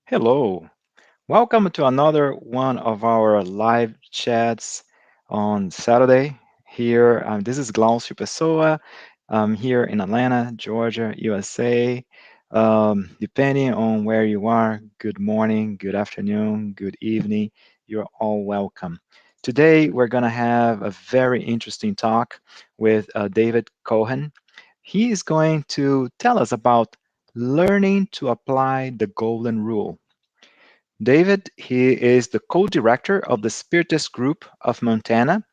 Hello, welcome to another one of our live chats on Saturday. Here, this is Glaucio Pessoa. I'm here in Atlanta, Georgia, USA. Depending on where you are, good morning, good afternoon, good evening. You're all welcome. Today, we're going to have a very interesting talk with David Cohen. He is going to tell us about learning to apply the golden rule. David, he is the co-director of the Spiritist group of Montana.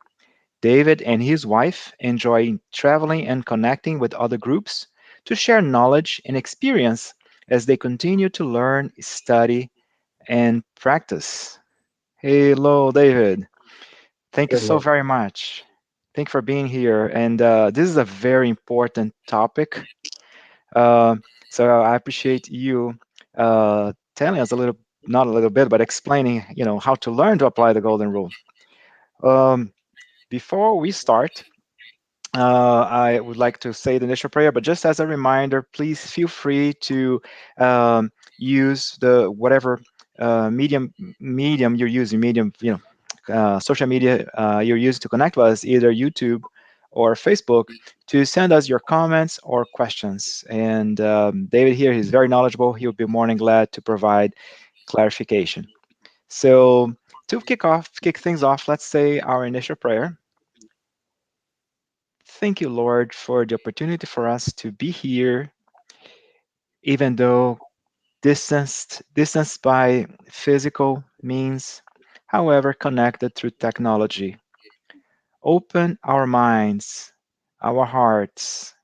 David and his wife enjoy traveling and connecting with other groups to share knowledge and experience as they continue to learn, study, and practice. Hello, David. Thank you so Hello. very much. Thank you for being here. And this is a very important topic. Uh, so I appreciate you telling us a little, not a little bit, but explaining, how to learn to apply the golden rule. Um, Before we start, I would like to say the initial prayer, but just as a reminder, please feel free to um, use the whatever medium you're using, social media you're using to connect with us, either YouTube or Facebook, to send us your comments or questions. And David here, he's very knowledgeable. He'll be more than glad to provide clarification. So to kick things off, let's say our initial prayer. Thank you, Lord, for the opportunity for us to be here, even though distanced by physical means, however, connected through technology. Open our minds, our hearts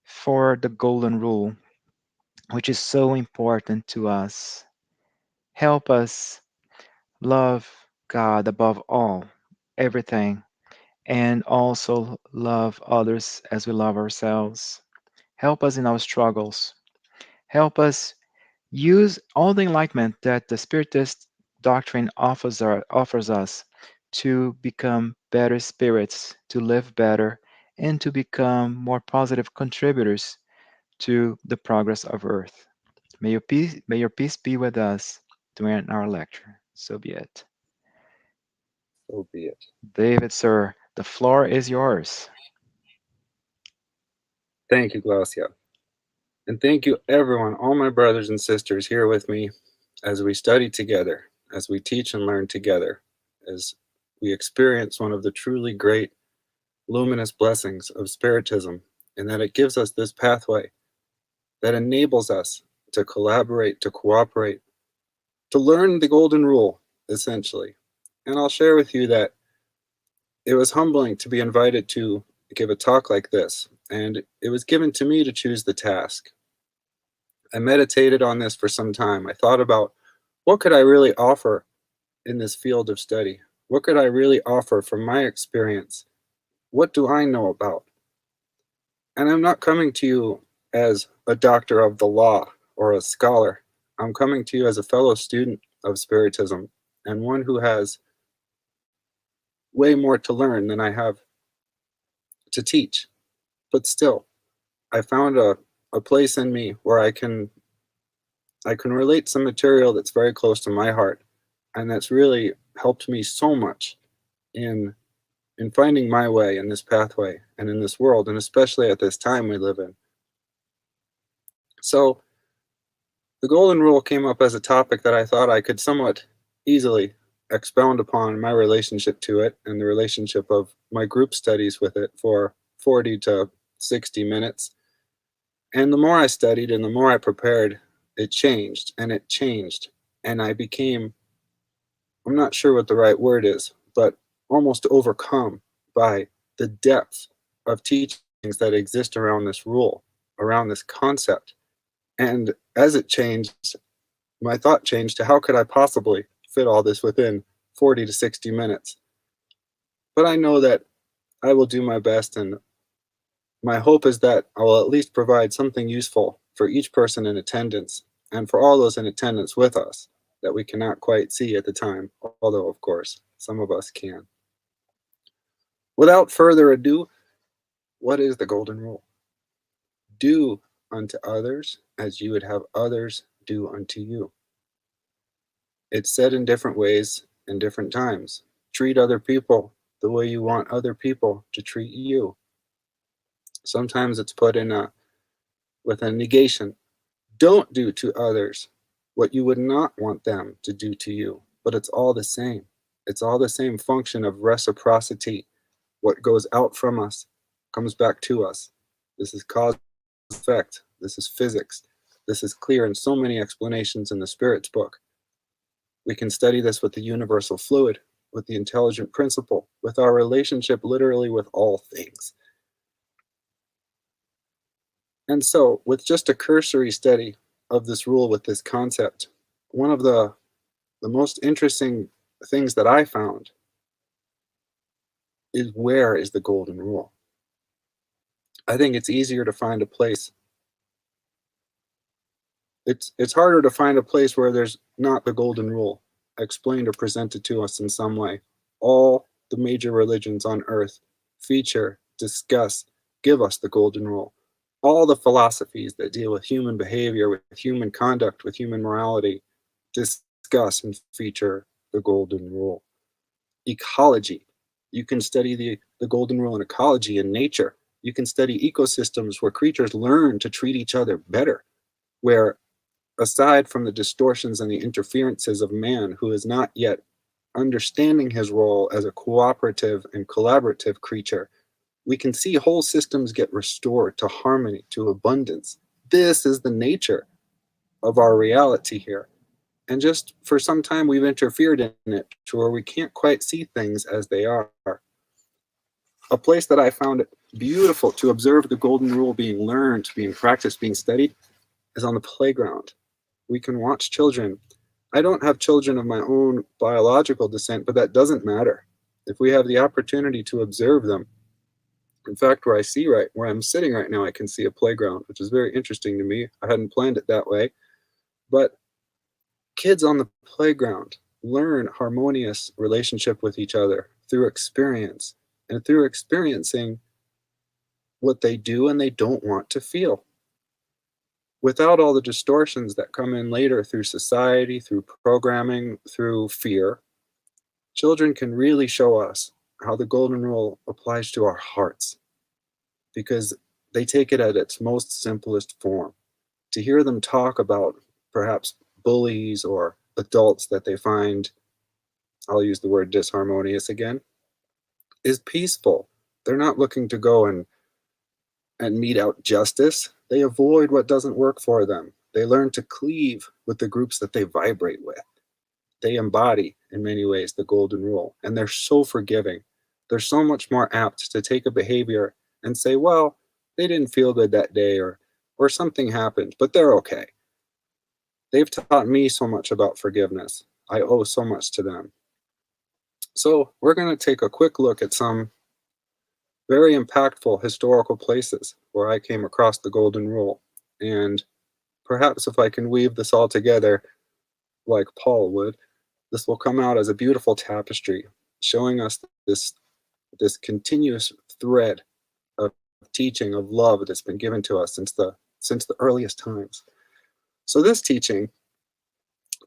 for the golden rule, which is so important to us. Help us love God above all, everything, and also love others as we love ourselves. Help us in our struggles. Help us use all the enlightenment that the Spiritist doctrine offers us to become better spirits, to live better, and to become more positive contributors to the progress of Earth. May your peace be with us during our lecture. So be it. So be it. David, sir, the floor is yours. Thank you, Glaucia. And thank you, everyone, all my brothers and sisters here with me as we study together, as we teach and learn together, as we experience one of the truly great luminous blessings of Spiritism, in that it gives us this pathway that enables us to collaborate, to cooperate, to learn the golden rule, essentially. And I'll share with you that it was humbling to be invited to give a talk like this, and it was given to me to choose the task. I meditated on this for some time. I thought about what could I really offer in this field of study? What could I really offer from my experience? What do I know about? And I'm not coming to you as a doctor of the law or a scholar. I'm coming to you as a fellow student of Spiritism and one who has way more to learn than I have to teach. But still, I found a place in me where I can relate some material that's very close to my heart, and that's really helped me so much in finding my way in this pathway and in this world, and especially at this time we live in. So the golden rule came up as a topic that I thought I could somewhat easily expound upon my relationship to it and the relationship of my group studies with it for 40 to 60 minutes. And the more I studied and the more I prepared, it changed and it changed. And I became, I'm not sure what the right word is, but almost overcome by the depth of teachings that exist around this rule, around this concept. And as it changed, my thought changed to how could I possibly fit all this within 40 to 60 minutes? But I know that I will do my best, and my hope is that I will at least provide something useful for each person in attendance and for all those in attendance with us that we cannot quite see at the time, although, of course, some of us can. Without further ado, what is the golden rule? Do unto others as you would have others do unto you. It's said in different ways in different times. Treat other people the way you want other people to treat you. Sometimes it's put in with a negation. Don't do to others what you would not want them to do to you. But it's all the same. It's all the same function of reciprocity. What goes out from us comes back to us. This is cause and effect. This is physics. This is clear in so many explanations in the Spirit's book. We can study this with the universal fluid, with the intelligent principle, with our relationship literally with all things. And so, with just a cursory study of this rule with this concept, one of the most interesting things that I found is, where is the golden rule? I think it's easier to find a place. It's harder to find a place where there's not the golden rule explained or presented to us in some way. All the major religions on earth feature, discuss, give us the golden rule. All the philosophies that deal with human behavior, with human conduct, with human morality, discuss and feature the golden rule. Ecology. You can study the golden rule in ecology and nature. You can study ecosystems where creatures learn to treat each other better, where aside from the distortions and the interferences of man, who is not yet understanding his role as a cooperative and collaborative creature, we can see whole systems get restored to harmony, to abundance. This is the nature of our reality here. And just for some time, we've interfered in it to where we can't quite see things as they are. A place that I found it beautiful to observe the golden rule being learned, being practiced, being studied, is on the playground. We can watch children. I don't have children of my own biological descent, but that doesn't matter. If we have the opportunity to observe them, in fact, where I'm sitting right now, I can see a playground, which is very interesting to me. I hadn't planned it that way. But kids on the playground learn harmonious relationship with each other through experience and through experiencing what they do and they don't want to feel. Without all the distortions that come in later through society, through programming, through fear, children can really show us how the golden rule applies to our hearts, because they take it at its most simplest form. To hear them talk about perhaps bullies or adults that they find, I'll use the word disharmonious again, is peaceful. They're not looking to go and mete out justice. They avoid what doesn't work for them. They learn to cleave with the groups that they vibrate with. They embody, in many ways, the golden rule. And they're so forgiving. They're so much more apt to take a behavior and say, well, they didn't feel good that day, or something happened, but they're okay. They've taught me so much about forgiveness. I owe so much to them. So we're going to take a quick look at some very impactful historical places where I came across the golden rule. And perhaps if I can weave this all together like Paul would, this will come out as a beautiful tapestry showing us this continuous thread of teaching, of love that's been given to us since the earliest times. So this teaching,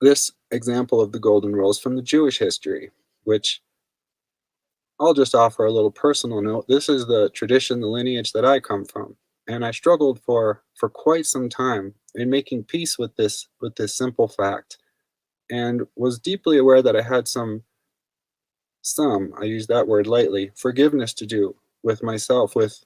this example of the golden rule, is from the Jewish history, which I'll just offer a little personal note. This is the tradition, the lineage that I come from, and I struggled for quite some time in making peace with this simple fact, and was deeply aware that I had some, I use that word lightly, forgiveness to do with myself, with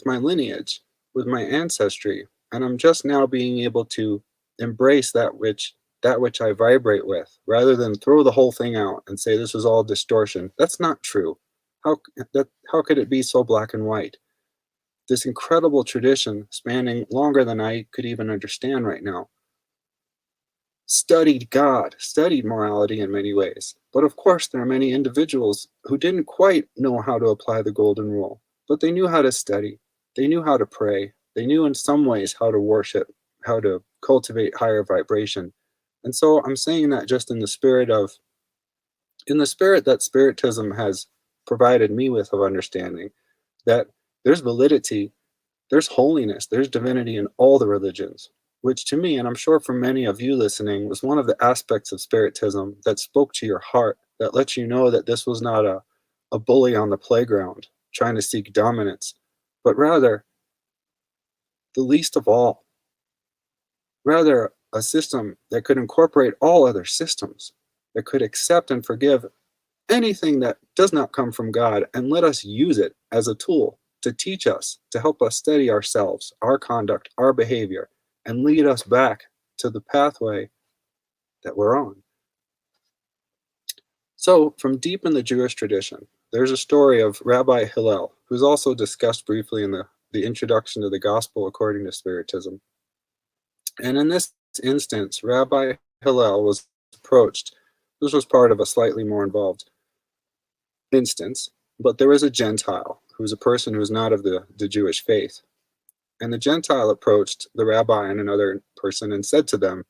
my lineage, with my ancestry, and I'm just now being able to embrace that which I vibrate with, rather than throw the whole thing out and say this is all distortion. That's not true. How could it be so black and white? This incredible tradition, spanning longer than I could even understand right now, studied God, studied morality in many ways. But of course, there are many individuals who didn't quite know how to apply the golden rule, but they knew how to study. They knew how to pray. They knew in some ways how to worship, how to cultivate higher vibration. And so I'm saying that just in the spirit that Spiritism has provided me with of understanding, that there's validity, there's holiness, there's divinity in all the religions. which to me, and I'm sure for many of you listening, was one of the aspects of Spiritism that spoke to your heart, that let you know that this was not a bully on the playground trying to seek dominance, but rather the least of all, rather a system that could incorporate all other systems, that could accept and forgive anything that does not come from God and let us use it as a tool to teach us, to help us steady ourselves, our conduct, our behavior, and lead us back to the pathway that we're on. So, from deep in the Jewish tradition, there's a story of Rabbi Hillel, who's also discussed briefly in the introduction to the Gospel according to Spiritism. And in this instance, Rabbi Hillel was approached. This was part of a slightly more involved instance, but there was a Gentile who was a person who was not of the Jewish faith. And the Gentile approached the rabbi and another person and said to them,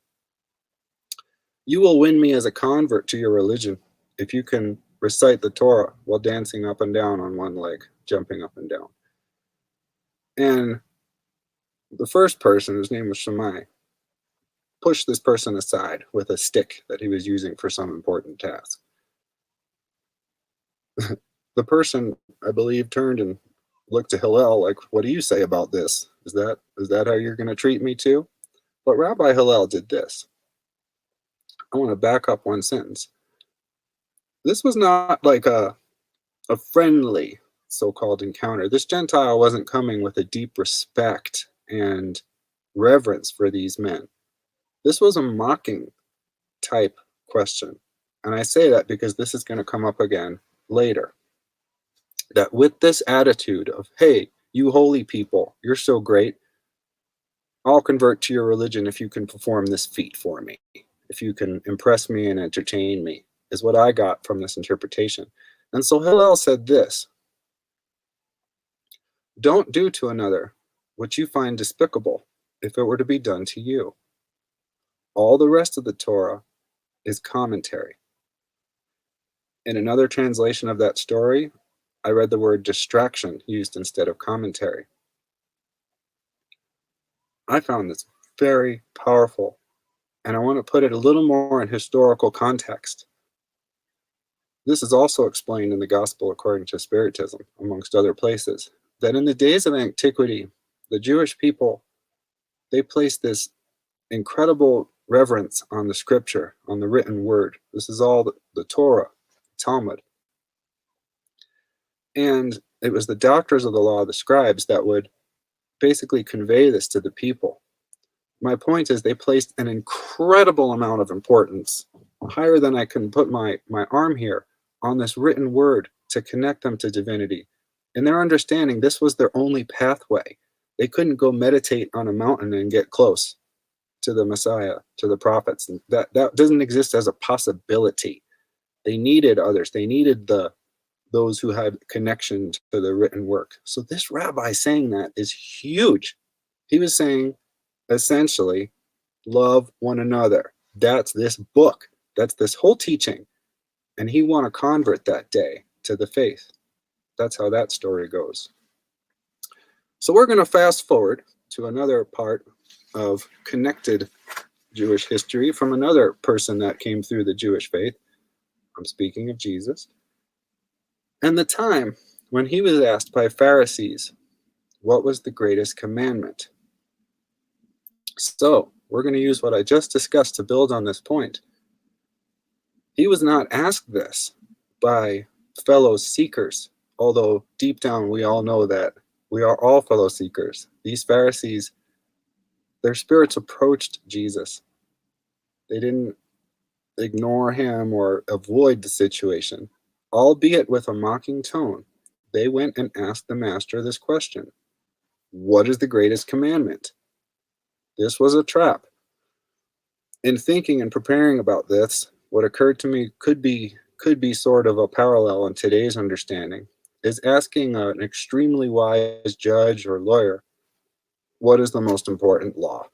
"You will win me as a convert to your religion if you can recite the Torah while dancing up and down on one leg, jumping up and down." And the first person, whose name was Shammai, pushed this person aside with a stick that he was using for some important task. The person, I believe, turned and looked to Hillel like, "What do you say about this? Is that how you're going to treat me too?" But Rabbi Hillel did this. I want to back up one sentence. This was not like a friendly so-called encounter. This Gentile wasn't coming with a deep respect and reverence for these men. This was a mocking type question. And I say that because this is going to come up again later. That with this attitude of, "Hey, you holy people, you're so great. I'll convert to your religion if you can perform this feat for me, if you can impress me and entertain me," is what I got from this interpretation. And so Hillel said this: "Don't do to another what you find despicable if it were to be done to you. All the rest of the Torah is commentary." In another translation of that story, I read the word distraction used instead of commentary. I found this very powerful, and I want to put it a little more in historical context. This is also explained in the Gospel according to Spiritism, amongst other places, that in the days of antiquity, the Jewish people, they placed this incredible reverence on the scripture, on the written word. This is all the Torah, Talmud. And it was the doctors of the law, the scribes, that would basically convey this to the people. My point is, they placed an incredible amount of importance, higher than I can put my arm here, on this written word to connect them to divinity. In their understanding, this was their only pathway. They couldn't go meditate on a mountain and get close to the Messiah, to the prophets. And that doesn't exist as a possibility. They needed others. They needed those who had connection to the written work. So this rabbi saying that is huge. He was saying, essentially, love one another. That's this book. That's this whole teaching. And he won a convert that day to the faith. That's how that story goes. So we're going to fast forward to another part of connected Jewish history from another person that came through the Jewish faith. I'm speaking of Jesus. And the time when he was asked by Pharisees, what was the greatest commandment? So we're going to use what I just discussed to build on this point. He was not asked this by fellow seekers, although deep down we all know that we are all fellow seekers. These Pharisees, their spirits approached Jesus. They didn't ignore him or avoid the situation. Albeit with a mocking tone, they went and asked the master this question: what is the greatest commandment? This was a trap. In thinking and preparing about this, what occurred to me could be sort of a parallel in today's understanding, is asking an extremely wise judge or lawyer, what is the most important law?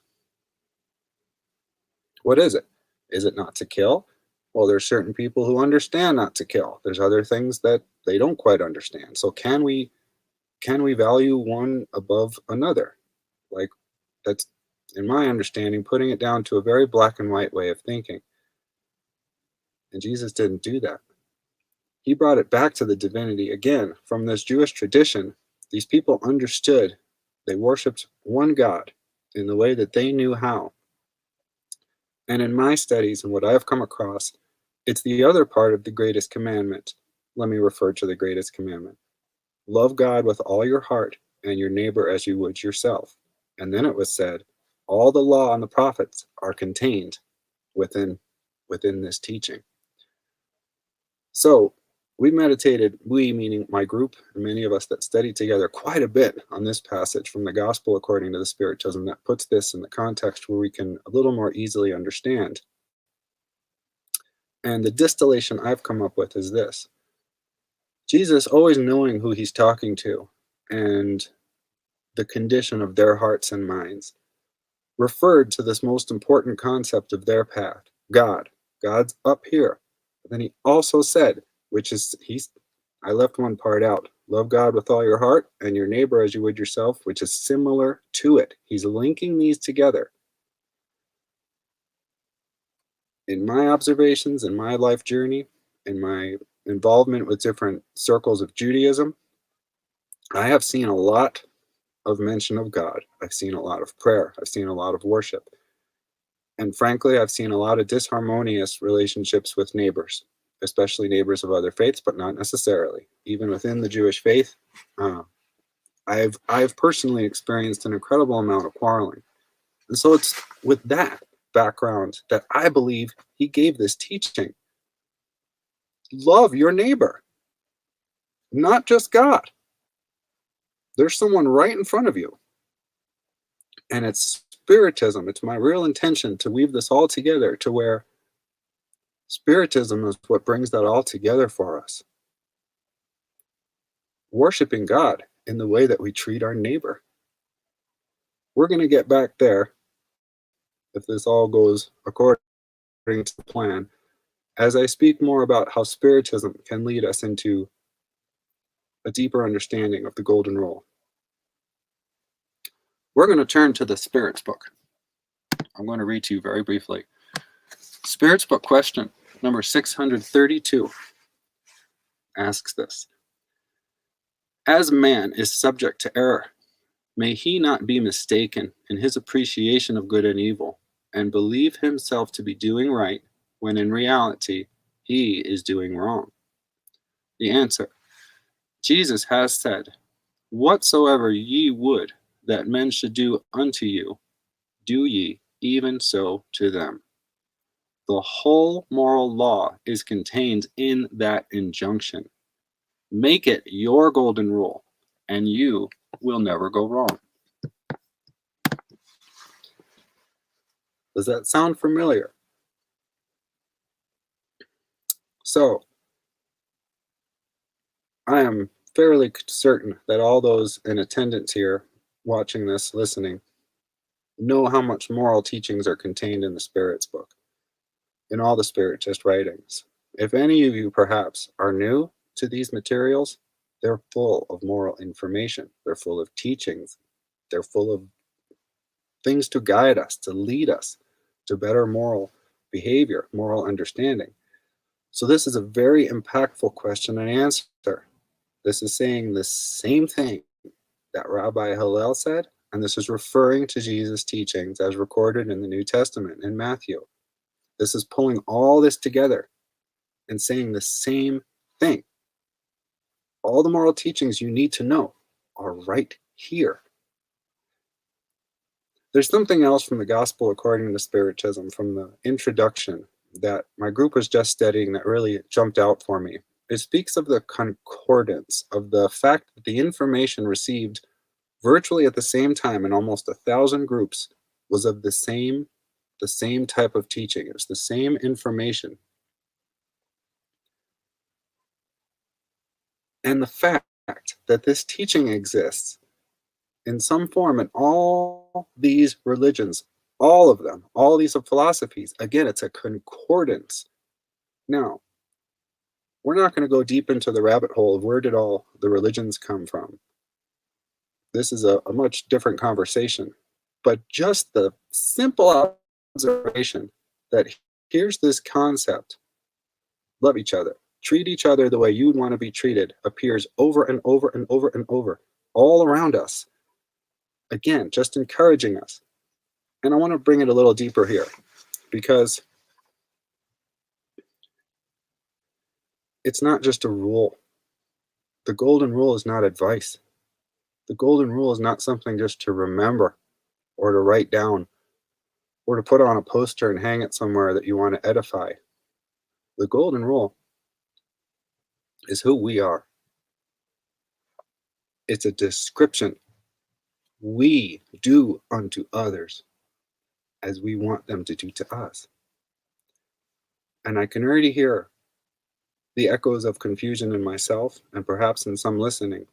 What is it? Is it not to kill? Well, there's certain people who understand not to kill. There's other things that they don't quite understand. So can we value one above another? Like, that's in my understanding, putting it down to a very black and white way of thinking. And Jesus didn't do that. He brought it back to the divinity again. From this Jewish tradition, these people understood they worshiped one God in the way that they knew how. And in my studies and what I've come across, it's the other part of the greatest commandment. Let me refer to the greatest commandment. Love God with all your heart and your neighbor as you would yourself. And then it was said, all the law and the prophets are contained within this teaching. So we meditated, we meaning my group and many of us that studied together, quite a bit on this passage from the Gospel according to the Spiritism that puts this in the context where we can a little more easily understand. And the distillation I've come up with is this. Jesus, always knowing who he's talking to and the condition of their hearts and minds, referred to this most important concept of their path, God. God's up here. But then he also said, I left one part out, love God with all your heart and your neighbor as you would yourself, which is similar to it. He's linking these together. In my observations, in my life journey, in my involvement with different circles of Judaism, I have seen a lot of mention of God. I've seen a lot of prayer. I've seen a lot of worship. And frankly, I've seen a lot of disharmonious relationships with neighbors, especially neighbors of other faiths, but not necessarily. Even within the Jewish faith, I've personally experienced an incredible amount of quarreling. And so it's with that background that I believe he gave this teaching. Love your neighbor, not just God. There's someone right in front of you. And it's Spiritism. It's my real intention to weave this all together to where Spiritism is what brings that all together for us. Worshiping God in the way that we treat our neighbor. We're going to get back there if this all goes according to the plan, as I speak more about how Spiritism can lead us into a deeper understanding of the Golden Rule. We're going to turn to the Spirit's Book. I'm going to read to you very briefly. Spirit's Book question number 632 asks this. As man is subject to error, may he not be mistaken in his appreciation of good and evil, and believe himself to be doing right, when in reality he is doing wrong. The answer, Jesus has said, whatsoever ye would that men should do unto you, do ye even so to them. The whole moral law is contained in that injunction. Make it your golden rule, and you will never go wrong. Does that sound familiar? So, I am fairly certain that all those in attendance here, watching this, listening, know how much moral teachings are contained in the Spirit's Book, in all the Spiritist writings. If any of you perhaps are new to these materials, they're full of moral information. They're full of teachings. They're full of things to guide us, to lead us to better moral behavior, moral understanding. So this is a very impactful question and answer. This is saying the same thing that Rabbi Hillel said, and this is referring to Jesus' teachings as recorded in the New Testament in Matthew. This is pulling all this together and saying the same thing. All the moral teachings you need to know are right here. There's something else from the Gospel according to Spiritism, from the introduction that my group was just studying that really jumped out for me. It speaks of the concordance, of the fact that the information received virtually at the same time in almost 1,000 groups was of the same type of teaching. It was the same information. And the fact that this teaching exists in some form in all these religions, all of them, all these philosophies, again, it's a concordance. Now, we're not going to go deep into the rabbit hole of where did all the religions come from. This is a much different conversation. But just the simple observation that here's this concept: love each other, treat each other the way you'd want to be treated, appears over and over and over and over all around us. Again, just encouraging us. And I want to bring it a little deeper here, because it's not just a rule. The golden rule is not advice. The golden rule is not something just to remember or to write down or to put on a poster and hang it somewhere that you want to edify. The golden rule is who we are. It's a description. We do unto others as we want them to do to us. And I can already hear the echoes of confusion in myself and perhaps in some listening,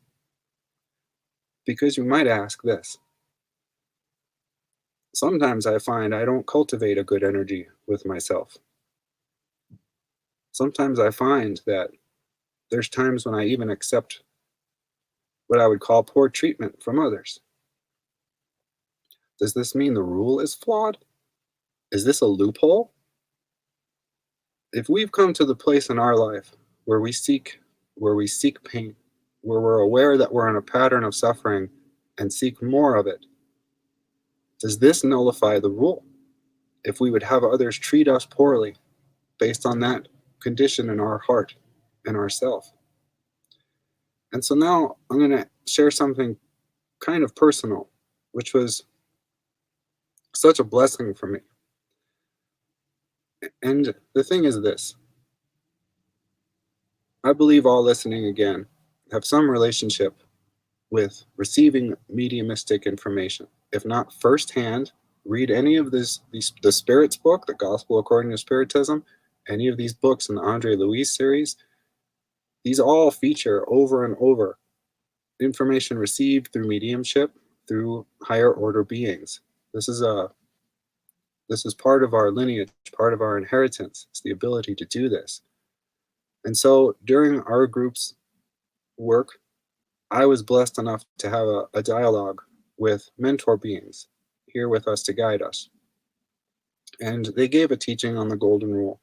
because you might ask this. Sometimes I find I don't cultivate a good energy with myself. Sometimes I find that there's times when I even accept what I would call poor treatment from others. Does this mean the rule is flawed? Is this a loophole? If we've come to the place in our life where we seek pain, where we're aware that we're in a pattern of suffering and seek more of it, does this nullify the rule? If we would have others treat us poorly based on that condition in our heart and ourself. And so now I'm going to share something kind of personal, which was such a blessing for me. And the thing is this: I believe all listening again have some relationship with receiving mediumistic information. If not firsthand, read any of the Spirit's book, The Gospel According to Spiritism, any of these books in the Andre Luis series. These all feature over and over information received through mediumship, through higher order beings. This is part of our lineage, part of our inheritance. It's the ability to do this. And so during our group's work, I was blessed enough to have a dialogue with mentor beings here with us to guide us. And they gave a teaching on the Golden Rule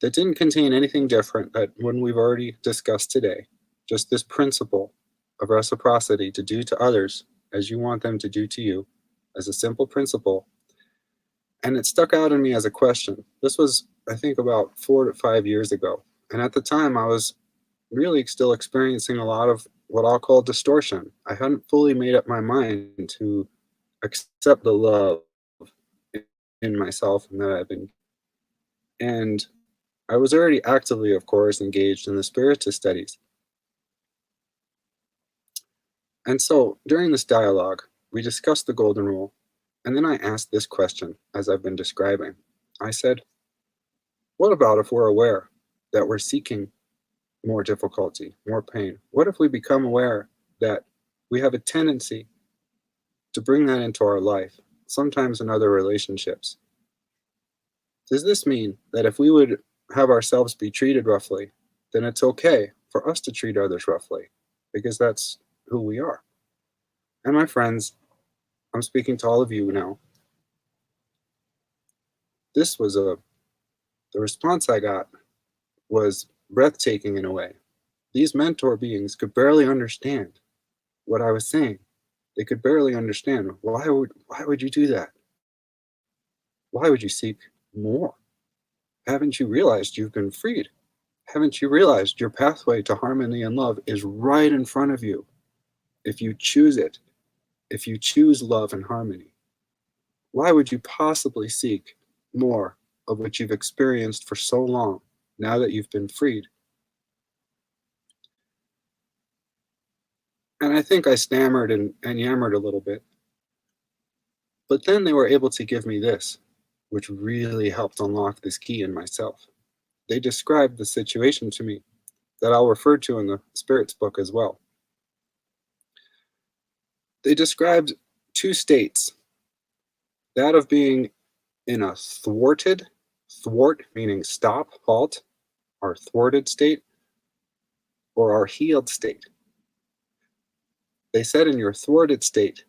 that didn't contain anything different than what we've already discussed today. Just this principle of reciprocity, to do to others as you want them to do to you, as a simple principle. And it stuck out in me as a question. This was, I think, about 4 to 5 years ago. And at the time, I was really still experiencing a lot of what I'll call distortion. I hadn't fully made up my mind to accept the love in myself and that I've been. And I was already actively, of course, engaged in the Spiritist studies. And so during this dialogue, we discussed the Golden Rule, and then I asked this question, as I've been describing. I said, what about if we're aware that we're seeking more difficulty, more pain? What if we become aware that we have a tendency to bring that into our life, sometimes in other relationships? Does this mean that if we would have ourselves be treated roughly, then it's okay for us to treat others roughly, because that's who we are? And my friends, I'm speaking to all of you now. The response I got was breathtaking in a way. These mentor beings could barely understand what I was saying. They could barely understand, why would you do that? Why would you seek more? Haven't you realized you've been freed? Haven't you realized your pathway to harmony and love is right in front of you? If you choose it, if you choose love and harmony, why would you possibly seek more of what you've experienced for so long now that you've been freed? And I think I stammered and yammered a little bit. But then they were able to give me this, which really helped unlock this key in myself. They described the situation to me that I'll refer to in the Spirit's book as well. They described 2 states, that of being in a thwarted, thwart meaning stop, halt, our thwarted state, or our healed state. They said in your thwarted state,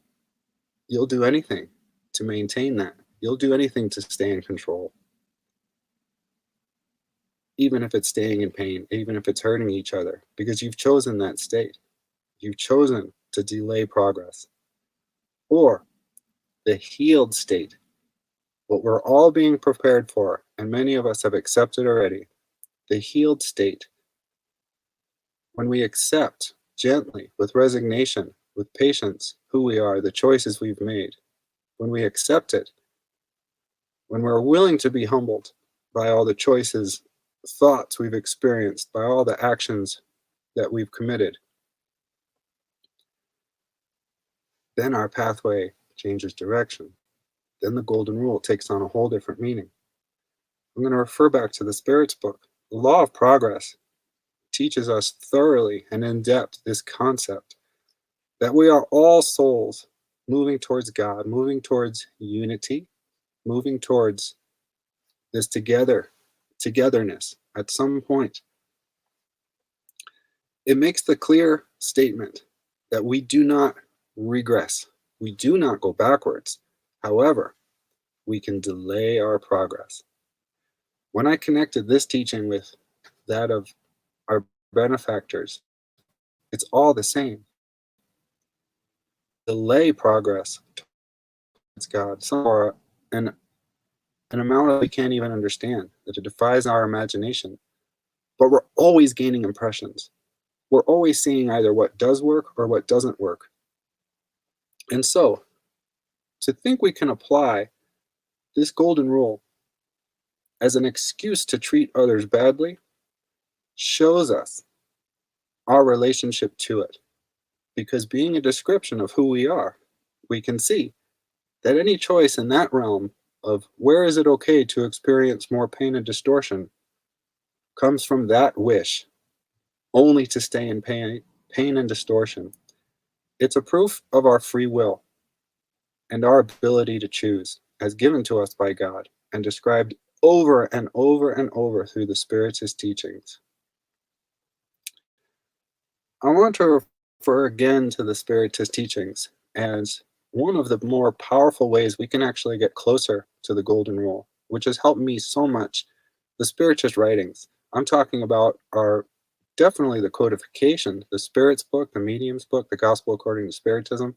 you'll do anything. to maintain that. You'll do anything to stay in control, even if it's staying in pain, even if it's hurting each other, because you've chosen that state. You've chosen to delay progress. Or the healed state, what we're all being prepared for, and many of us have accepted already, the healed state. When we accept gently, with resignation, with patience, who we are, the choices we've made, when we accept it, when we're willing to be humbled by all the choices, thoughts we've experienced, by all the actions that we've committed, then our pathway changes direction. Then the golden rule takes on a whole different meaning. I'm going to refer back to the Spirit's book. The law of progress teaches us thoroughly and in depth this concept that we are all souls moving towards God, moving towards unity, moving towards this togetherness at some point. It makes the clear statement that we do not regress. We do not go backwards. However, we can delay our progress. When I connected this teaching with that of our benefactors, it's all the same. Delay progress towards God, or an amount that we can't even understand, that it defies our imagination. But we're always gaining impressions. We're always seeing either what does work or what doesn't work. And so, to think we can apply this golden rule as an excuse to treat others badly shows us our relationship to it. Because being a description of who we are, we can see that any choice in that realm of where is it okay to experience more pain and distortion comes from that wish only to stay in pain and distortion. It's a proof of our free will and our ability to choose, as given to us by God and described over and over and over through the Spiritist teachings. I want to refer again to the Spiritist teachings as one of the more powerful ways we can actually get closer to the Golden Rule, which has helped me so much. The Spiritist writings I'm talking about are definitely the codification, the Spirit's book, the Medium's book, the Gospel According to Spiritism,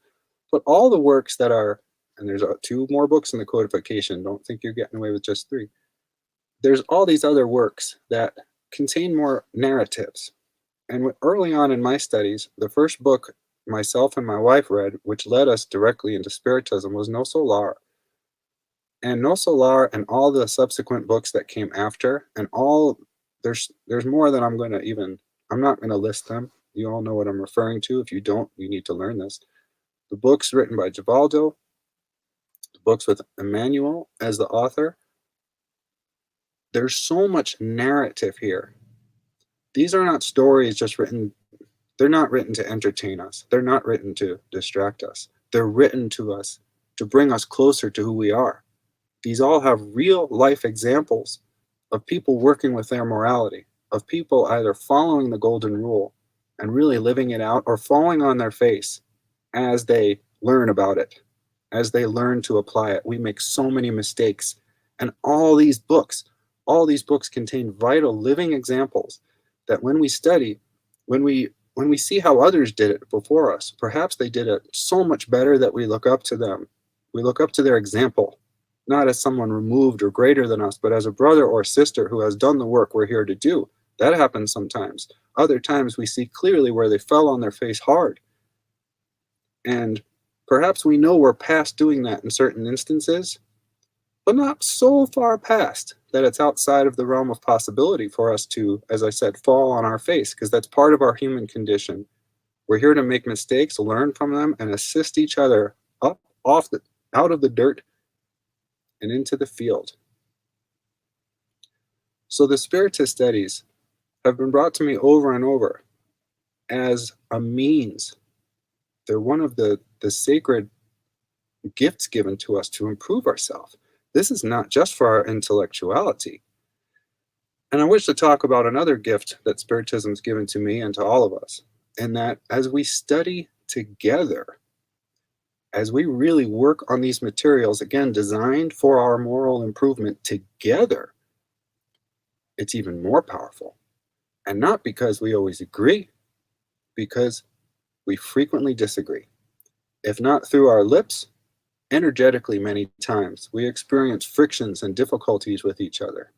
but all the works that are, and there's 2 more books in the codification, don't think you're getting away with just 3. There's all these other works that contain more narratives. And early on in my studies, the first book myself and my wife read, which led us directly into Spiritism, was No Solar. And No Solar and all the subsequent books that came after, and all, there's more than I'm not going to list them. You all know what I'm referring to. If you don't, you need to learn this. The books written by Givaldo, the books with Emmanuel as the author, there's so much narrative here. These are not stories just written, they're not written to entertain us. They're not written to distract us. They're written to us to bring us closer to who we are. These all have real life examples of people working with their morality, of people either following the Golden Rule and really living it out, or falling on their face as they learn about it, as they learn to apply it. We make so many mistakes. And all these books contain vital living examples that when we study, when we see how others did it before us, perhaps they did it so much better that we look up to them. We look up to their example, not as someone removed or greater than us, but as a brother or sister who has done the work we're here to do. That happens sometimes. Other times we see clearly where they fell on their face hard. And perhaps we know we're past doing that in certain instances, but not so far past that it's outside of the realm of possibility for us to, as I said, fall on our face, because that's part of our human condition. We're here to make mistakes, learn from them, and assist each other up, out of the dirt and into the field. So the Spiritist studies have been brought to me over and over as a means. They're one of the sacred gifts given to us to improve ourselves. This is not just for our intellectuality. And I wish to talk about another gift that Spiritism's given to me and to all of us, and that as we study together, as we really work on these materials, again, designed for our moral improvement together, it's even more powerful. And not because we always agree, because we frequently disagree. If not through our lips, energetically many times, we experience frictions and difficulties with each other.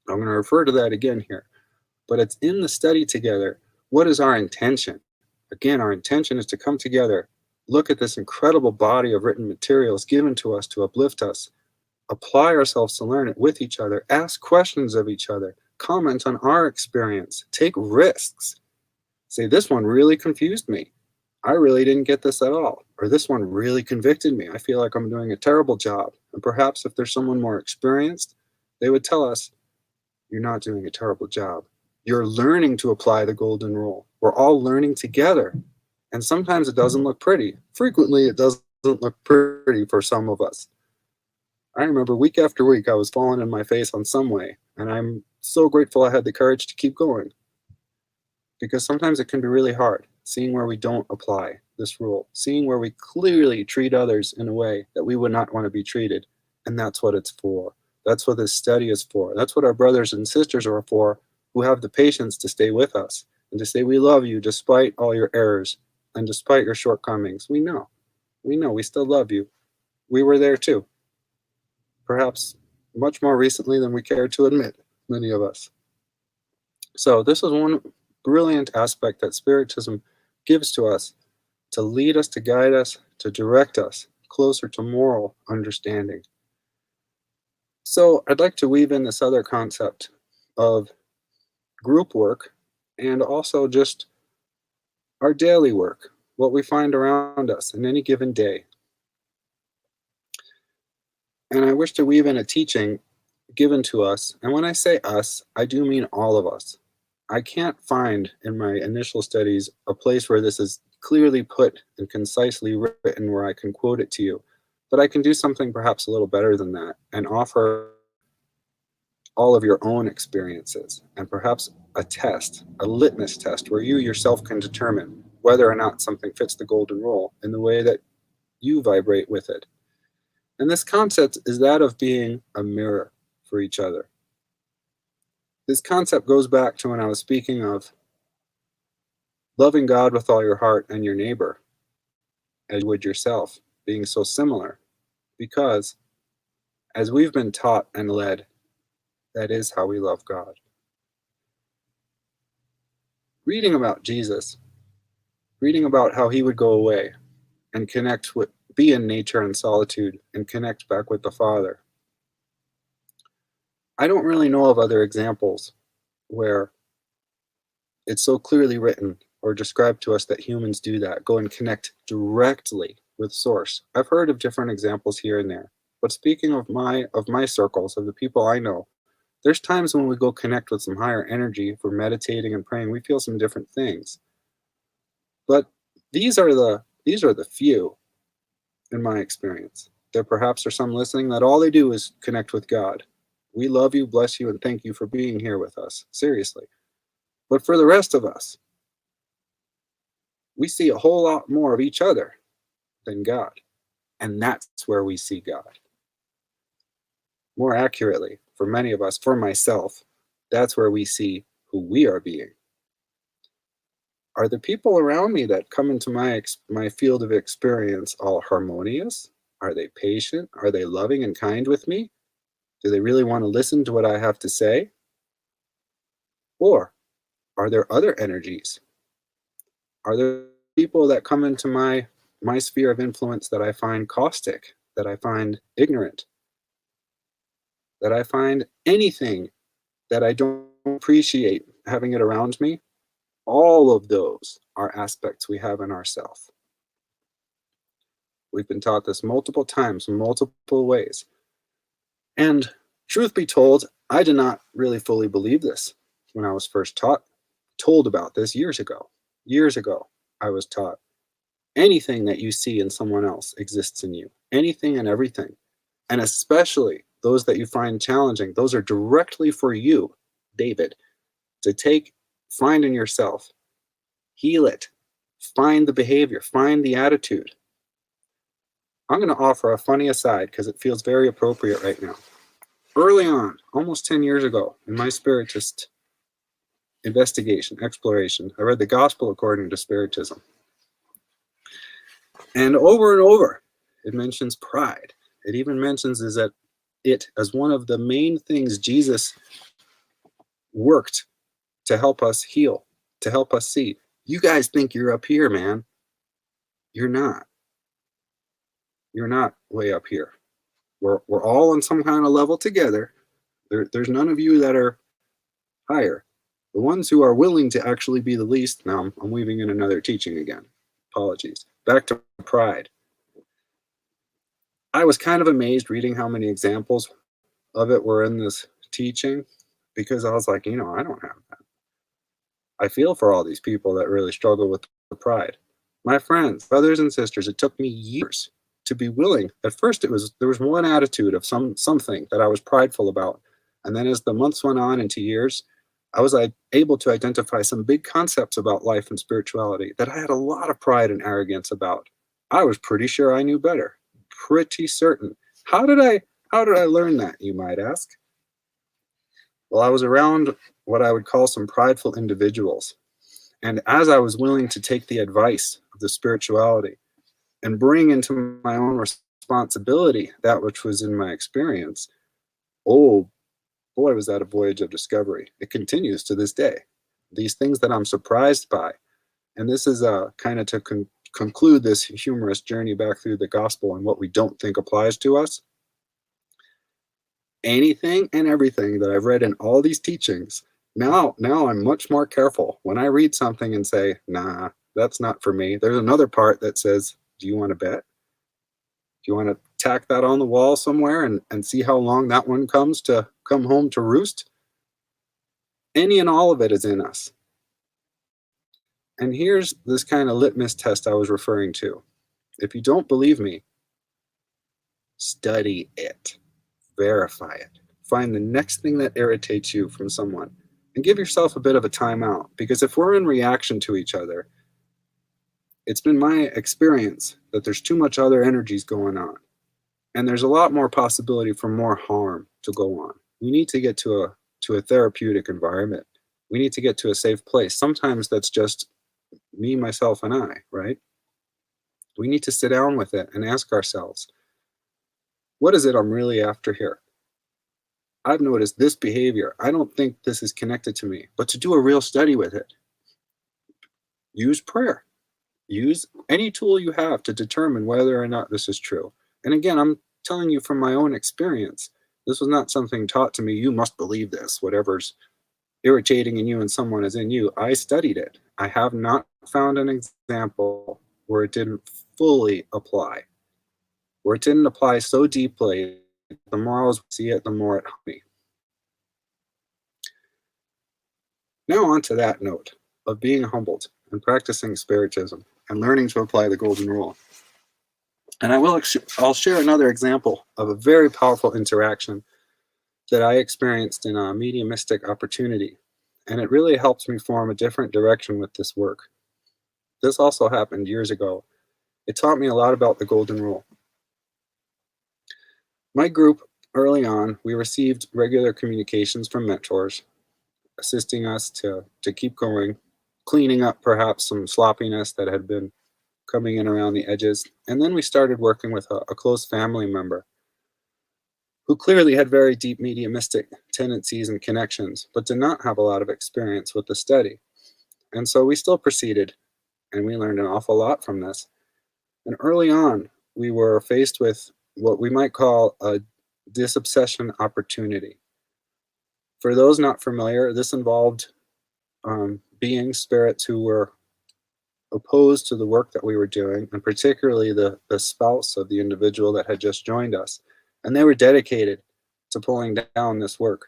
I'm going to refer to that again here. But it's in the study together. What is our intention? Again, our intention is to come together, look at this incredible body of written materials given to us to uplift us, apply ourselves to learn it with each other, ask questions of each other, comment on our experience, take risks. Say, this one really confused me. I really didn't get this at all. Or this one really convicted me. I feel like I'm doing a terrible job. And perhaps if there's someone more experienced, they would tell us, you're not doing a terrible job. You're learning to apply the golden rule. We're all learning together. And sometimes it doesn't look pretty. Frequently, it doesn't look pretty for some of us. I remember week after week, I was falling in my face on some way. And I'm so grateful I had the courage to keep going. Because sometimes it can be really hard, seeing where we don't apply this rule, seeing where we clearly treat others in a way that we would not want to be treated. And that's what it's for. That's what this study is for. That's what our brothers and sisters are for, who have the patience to stay with us and to say, we love you despite all your errors and despite your shortcomings. We know we still love you. We were there too. Perhaps much more recently than we care to admit, many of us. So this is one brilliant aspect that Spiritism gives to us to lead us, to guide us, to direct us closer to moral understanding. So I'd like to weave in this other concept of group work and also just our daily work, what we find around us in any given day. And I wish to weave in a teaching given to us. And when I say us, I do mean all of us. I can't find in my initial studies a place where this is clearly put and concisely written where I can quote it to you. But I can do something perhaps a little better than that and offer all of your own experiences and perhaps a test, a litmus test, where you yourself can determine whether or not something fits the golden rule in the way that you vibrate with it. And this concept is that of being a mirror for each other. This concept goes back to when I was speaking of loving God with all your heart and your neighbor as you would yourself, being so similar, because as we've been taught and led, that is how we love God. Reading about Jesus, reading about how he would go away and connect with, be in nature and solitude and connect back with the Father. I don't really know of other examples where it's so clearly written or described to us that humans do that, go and connect directly with Source. I've heard of different examples here and there, but speaking of my circles, of the people I know, there's times when we go connect with some higher energy. If we're meditating and praying, we feel some different things. But these are the few, in my experience. There perhaps are some listening that all they do is connect with God. We love you, bless you, and thank you for being here with us. Seriously. But for the rest of us, we see a whole lot more of each other than God. And that's where we see God. More accurately, for many of us, for myself, that's where we see who we are being. Are the people around me that come into my field of experience all harmonious? Are they patient? Are they loving and kind with me? Do they really want to listen to what I have to say? Or are there other energies? Are there people that come into my sphere of influence that I find caustic, that I find ignorant, that I find anything that I don't appreciate having it around me? All of those are aspects we have in ourselves. We've been taught this multiple times, in multiple ways. And truth be told, I did not really fully believe this when I was first told about this years ago. Years ago, I was taught anything that you see in someone else exists in you. Anything and everything. And especially those that you find challenging, those are directly for you, David, to find in yourself, heal it, find the behavior, find the attitude, I'm going to offer a funny aside because it feels very appropriate right now. Early on, almost 10 years ago, in my Spiritist investigation, exploration, I read the Gospel according to Spiritism. And over, it mentions pride. It even mentions it as one of the main things Jesus worked to help us heal, to help us see. You guys think you're up here, man. You're not. You're not way up here. We're all on some kind of level together. There's none of you that are higher. The ones who are willing to actually be the least. Now I'm weaving in another teaching again. Apologies. Back to pride. I was kind of amazed reading how many examples of it were in this teaching, because I was like, I don't have that. I feel for all these people that really struggle with the pride. My friends, brothers and sisters, it took me years to be willing. At first, there was one attitude of something that I was prideful about. And then as the months went on into years, I was able to identify some big concepts about life and spirituality that I had a lot of pride and arrogance about. I was pretty sure I knew better. Pretty certain. How did I learn that, you might ask? Well, I was around what I would call some prideful individuals. And as I was willing to take the advice of the spirituality and bring into my own responsibility that which was in my experience, oh boy, was that a voyage of discovery. It continues to this day. These things that I'm surprised by. And this is kind of to conclude this humorous journey back through the gospel and what we don't think applies to us. Anything and everything that I've read in all these teachings, now I'm much more careful when I read something and say, nah, that's not for me. There's another part that says, do you want to bet? Do you want to tack that on the wall somewhere and see how long that one comes to come home to roost? Any and all of it is in us. And here's this kind of litmus test I was referring to. If you don't believe me, study it. Verify it. Find the next thing that irritates you from someone and give yourself a bit of a timeout, because if we're in reaction to each other, it's been my experience that there's too much other energies going on, and there's a lot more possibility for more harm to go on. We need to get to a therapeutic environment. We need to get to a safe place. Sometimes that's just me, myself, and I, right? We need to sit down with it and ask ourselves, what is it I'm really after here? I've noticed this behavior. I don't think this is connected to me, but to do a real study with it, use prayer. Use any tool you have to determine whether or not this is true. And again, I'm telling you from my own experience. This was not something taught to me. You must believe this. Whatever's irritating in you and someone is in you. I studied it. I have not found an example where it didn't fully apply, where it didn't apply so deeply. The more I see it, the more it helped me. Now on to that note of being humbled and practicing Spiritism and learning to apply the golden rule. And I'll share another example of a very powerful interaction that I experienced in a mediumistic opportunity. And it really helped me form a different direction with this work. This also happened years ago. It taught me a lot about the golden rule. My group, early on, we received regular communications from mentors, assisting us to keep going, cleaning up perhaps some sloppiness that had been coming in around the edges. And then we started working with a close family member who clearly had very deep mediumistic tendencies and connections, but did not have a lot of experience with the study. And so we still proceeded, and we learned an awful lot from this. And early on, we were faced with what we might call a disobsession opportunity. For those not familiar, this involved beings, spirits who were opposed to the work that we were doing, and particularly the spouse of the individual that had just joined us. And they were dedicated to pulling down this work.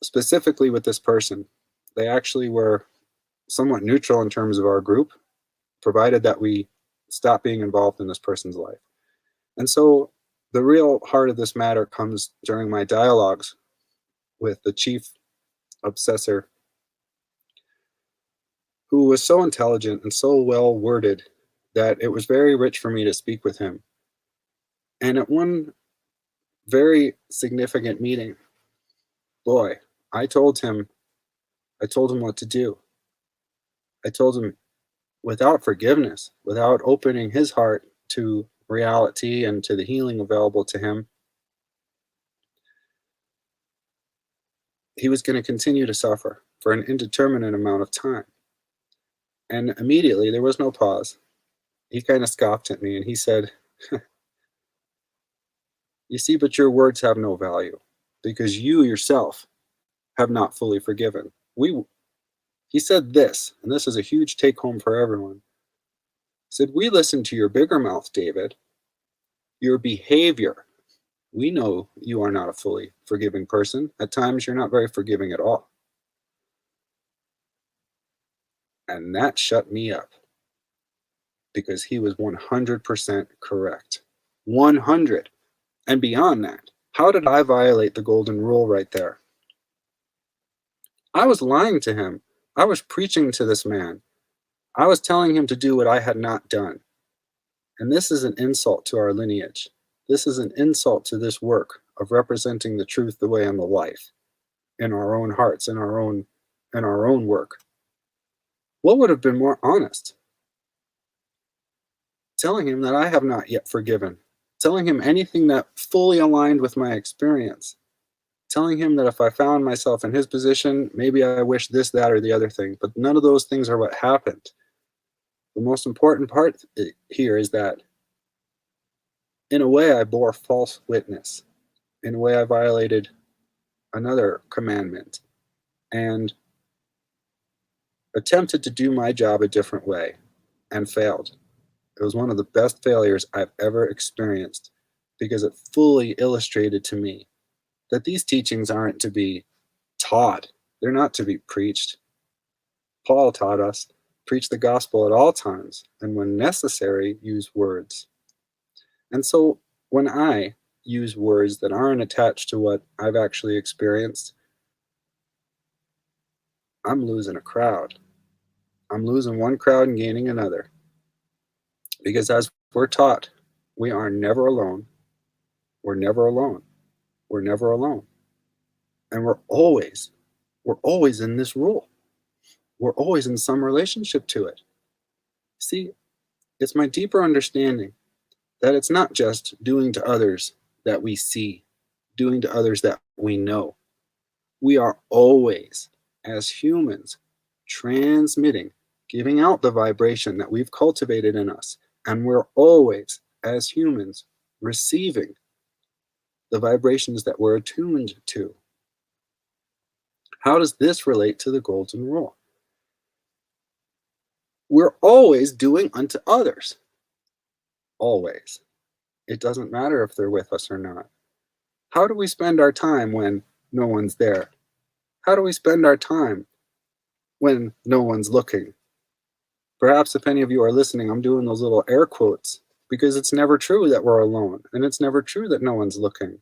Specifically with this person, they actually were somewhat neutral in terms of our group, provided that we stop being involved in this person's life. And so the real heart of this matter comes during my dialogues with the chief obsessor, who was so intelligent and so well worded that it was very rich for me to speak with him. And at one very significant meeting, boy, I told him what to do. I told him without forgiveness, without opening his heart to reality and to the healing available to him, he was going to continue to suffer for an indeterminate amount of time. And immediately, there was no pause. He kind of scoffed at me and he said, "You see, but your words have no value because you yourself have not fully forgiven." He said this, and this is a huge take home for everyone. He said, "We listen to your bigger mouth, David, your behavior. We know you are not a fully forgiving person. At times, you're not very forgiving at all." And that shut me up because he was 100% correct. 100. And beyond that, how did I violate the golden rule right there? I was lying to him. I was preaching to this man. I was telling him to do what I had not done. And this is an insult to our lineage. This is an insult to this work of representing the truth, the way, and the life in our own hearts, in our own work. What would have been more honest? Telling him that I have not yet forgiven. Telling him anything that fully aligned with my experience. Telling him that if I found myself in his position, maybe I wish this, that, or the other thing. But none of those things are what happened. The most important part here is that, in a way, I bore false witness. In a way, I violated another commandment and attempted to do my job a different way and failed. It was one of the best failures I've ever experienced because it fully illustrated to me that these teachings aren't to be taught. They're not to be preached. Paul taught us, preach the gospel at all times, and when necessary, use words. And so when I use words that aren't attached to what I've actually experienced, I'm losing a crowd. I'm losing one crowd and gaining another. Because as we're taught, we are never alone. We're never alone. We're never alone. And we're always in this rule. We're always in some relationship to it. See, it's my deeper understanding that it's not just doing to others that we see, doing to others that we know. We are always, as humans, transmitting, giving out the vibration that we've cultivated in us. And we're always, as humans, receiving the vibrations that we're attuned to. How does this relate to the golden rule? We're always doing unto others. Always. It doesn't matter if they're with us or not. How do we spend our time when no one's there? How do we spend our time when no one's looking? Perhaps if any of you are listening, I'm doing those little air quotes because it's never true that we're alone, and it's never true that no one's looking.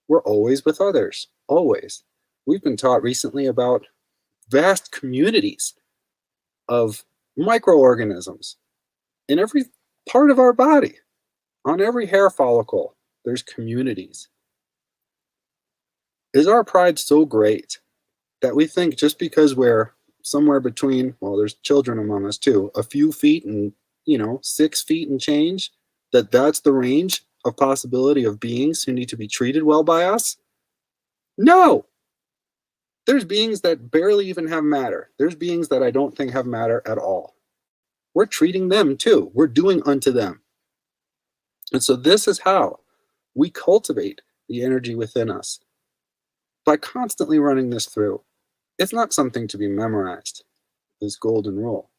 We're always with others, always. We've been taught recently about vast communities of microorganisms in every part of our body. On every hair follicle, there's communities. Is our pride so great that we think just because we're somewhere between, well, there's children among us too, a few feet and, 6 feet and change, that's the range of possibility of beings who need to be treated well by us? No! There's beings that barely even have matter. There's beings that I don't think have matter at all. We're treating them too. We're doing unto them. And so this is how we cultivate the energy within us, by constantly running this through. It's not something to be memorized, this golden rule.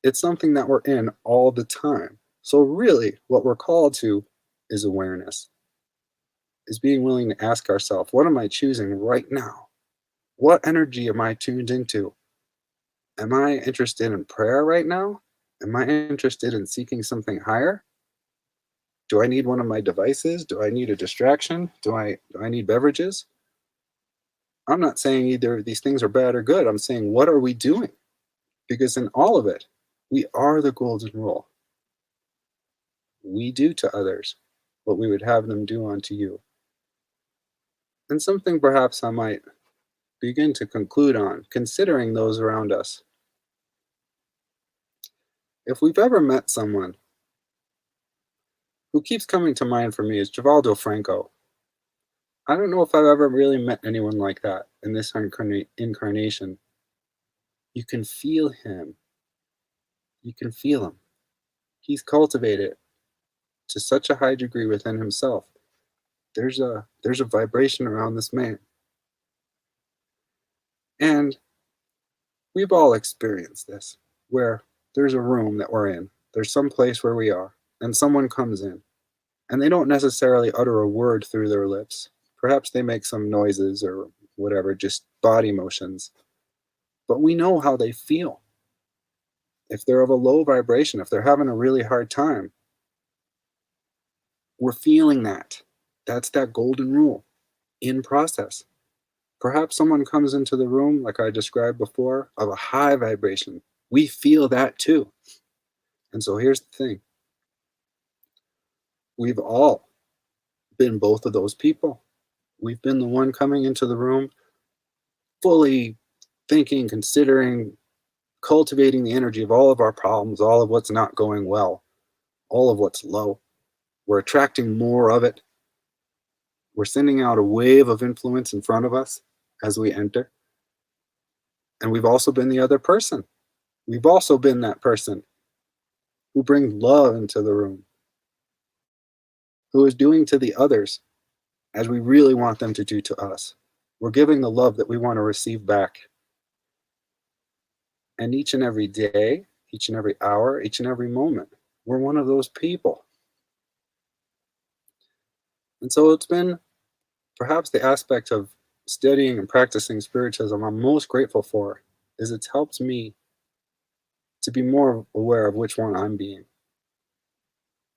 It's something that we're in all the time. So really, what we're called to is awareness, is being willing to ask ourselves, what am I choosing right now? What energy am I tuned into? Am I interested in prayer right now? Am I interested in seeking something higher? Do I need one of my devices? Do I need a distraction? Do I need beverages? I'm not saying either of these things are bad or good. I'm saying, what are we doing? Because in all of it, we are the golden rule. We do to others what we would have them do unto you. And something perhaps I might begin to conclude on, considering those around us. If we've ever met someone who keeps coming to mind for me is Givaldo Franco. I don't know if I've ever really met anyone like that in this incarnation. You can feel him. You can feel him. He's cultivated to such a high degree within himself. There's a vibration around this man. And we've all experienced this, where there's a room that we're in, there's some place where we are, and someone comes in, and they don't necessarily utter a word through their lips. Perhaps they make some noises or whatever, just body motions. But we know how they feel. If they're of a low vibration, if they're having a really hard time, we're feeling that. That's that golden rule in process. Perhaps someone comes into the room, like I described before, of a high vibration. We feel that too. And so here's the thing. We've all been both of those people. We've been the one coming into the room fully thinking, considering, cultivating the energy of all of our problems, all of what's not going well, all of what's low. We're attracting more of it. We're sending out a wave of influence in front of us as we enter. And we've also been the other person. We've also been that person who brings love into the room, who is doing to the others as we really want them to do to us. We're giving the love that we want to receive back. And each and every day, each and every hour, each and every moment, we're one of those people. And so it's been perhaps the aspect of studying and practicing Spiritism I'm most grateful for is it's helped me to be more aware of which one I'm being.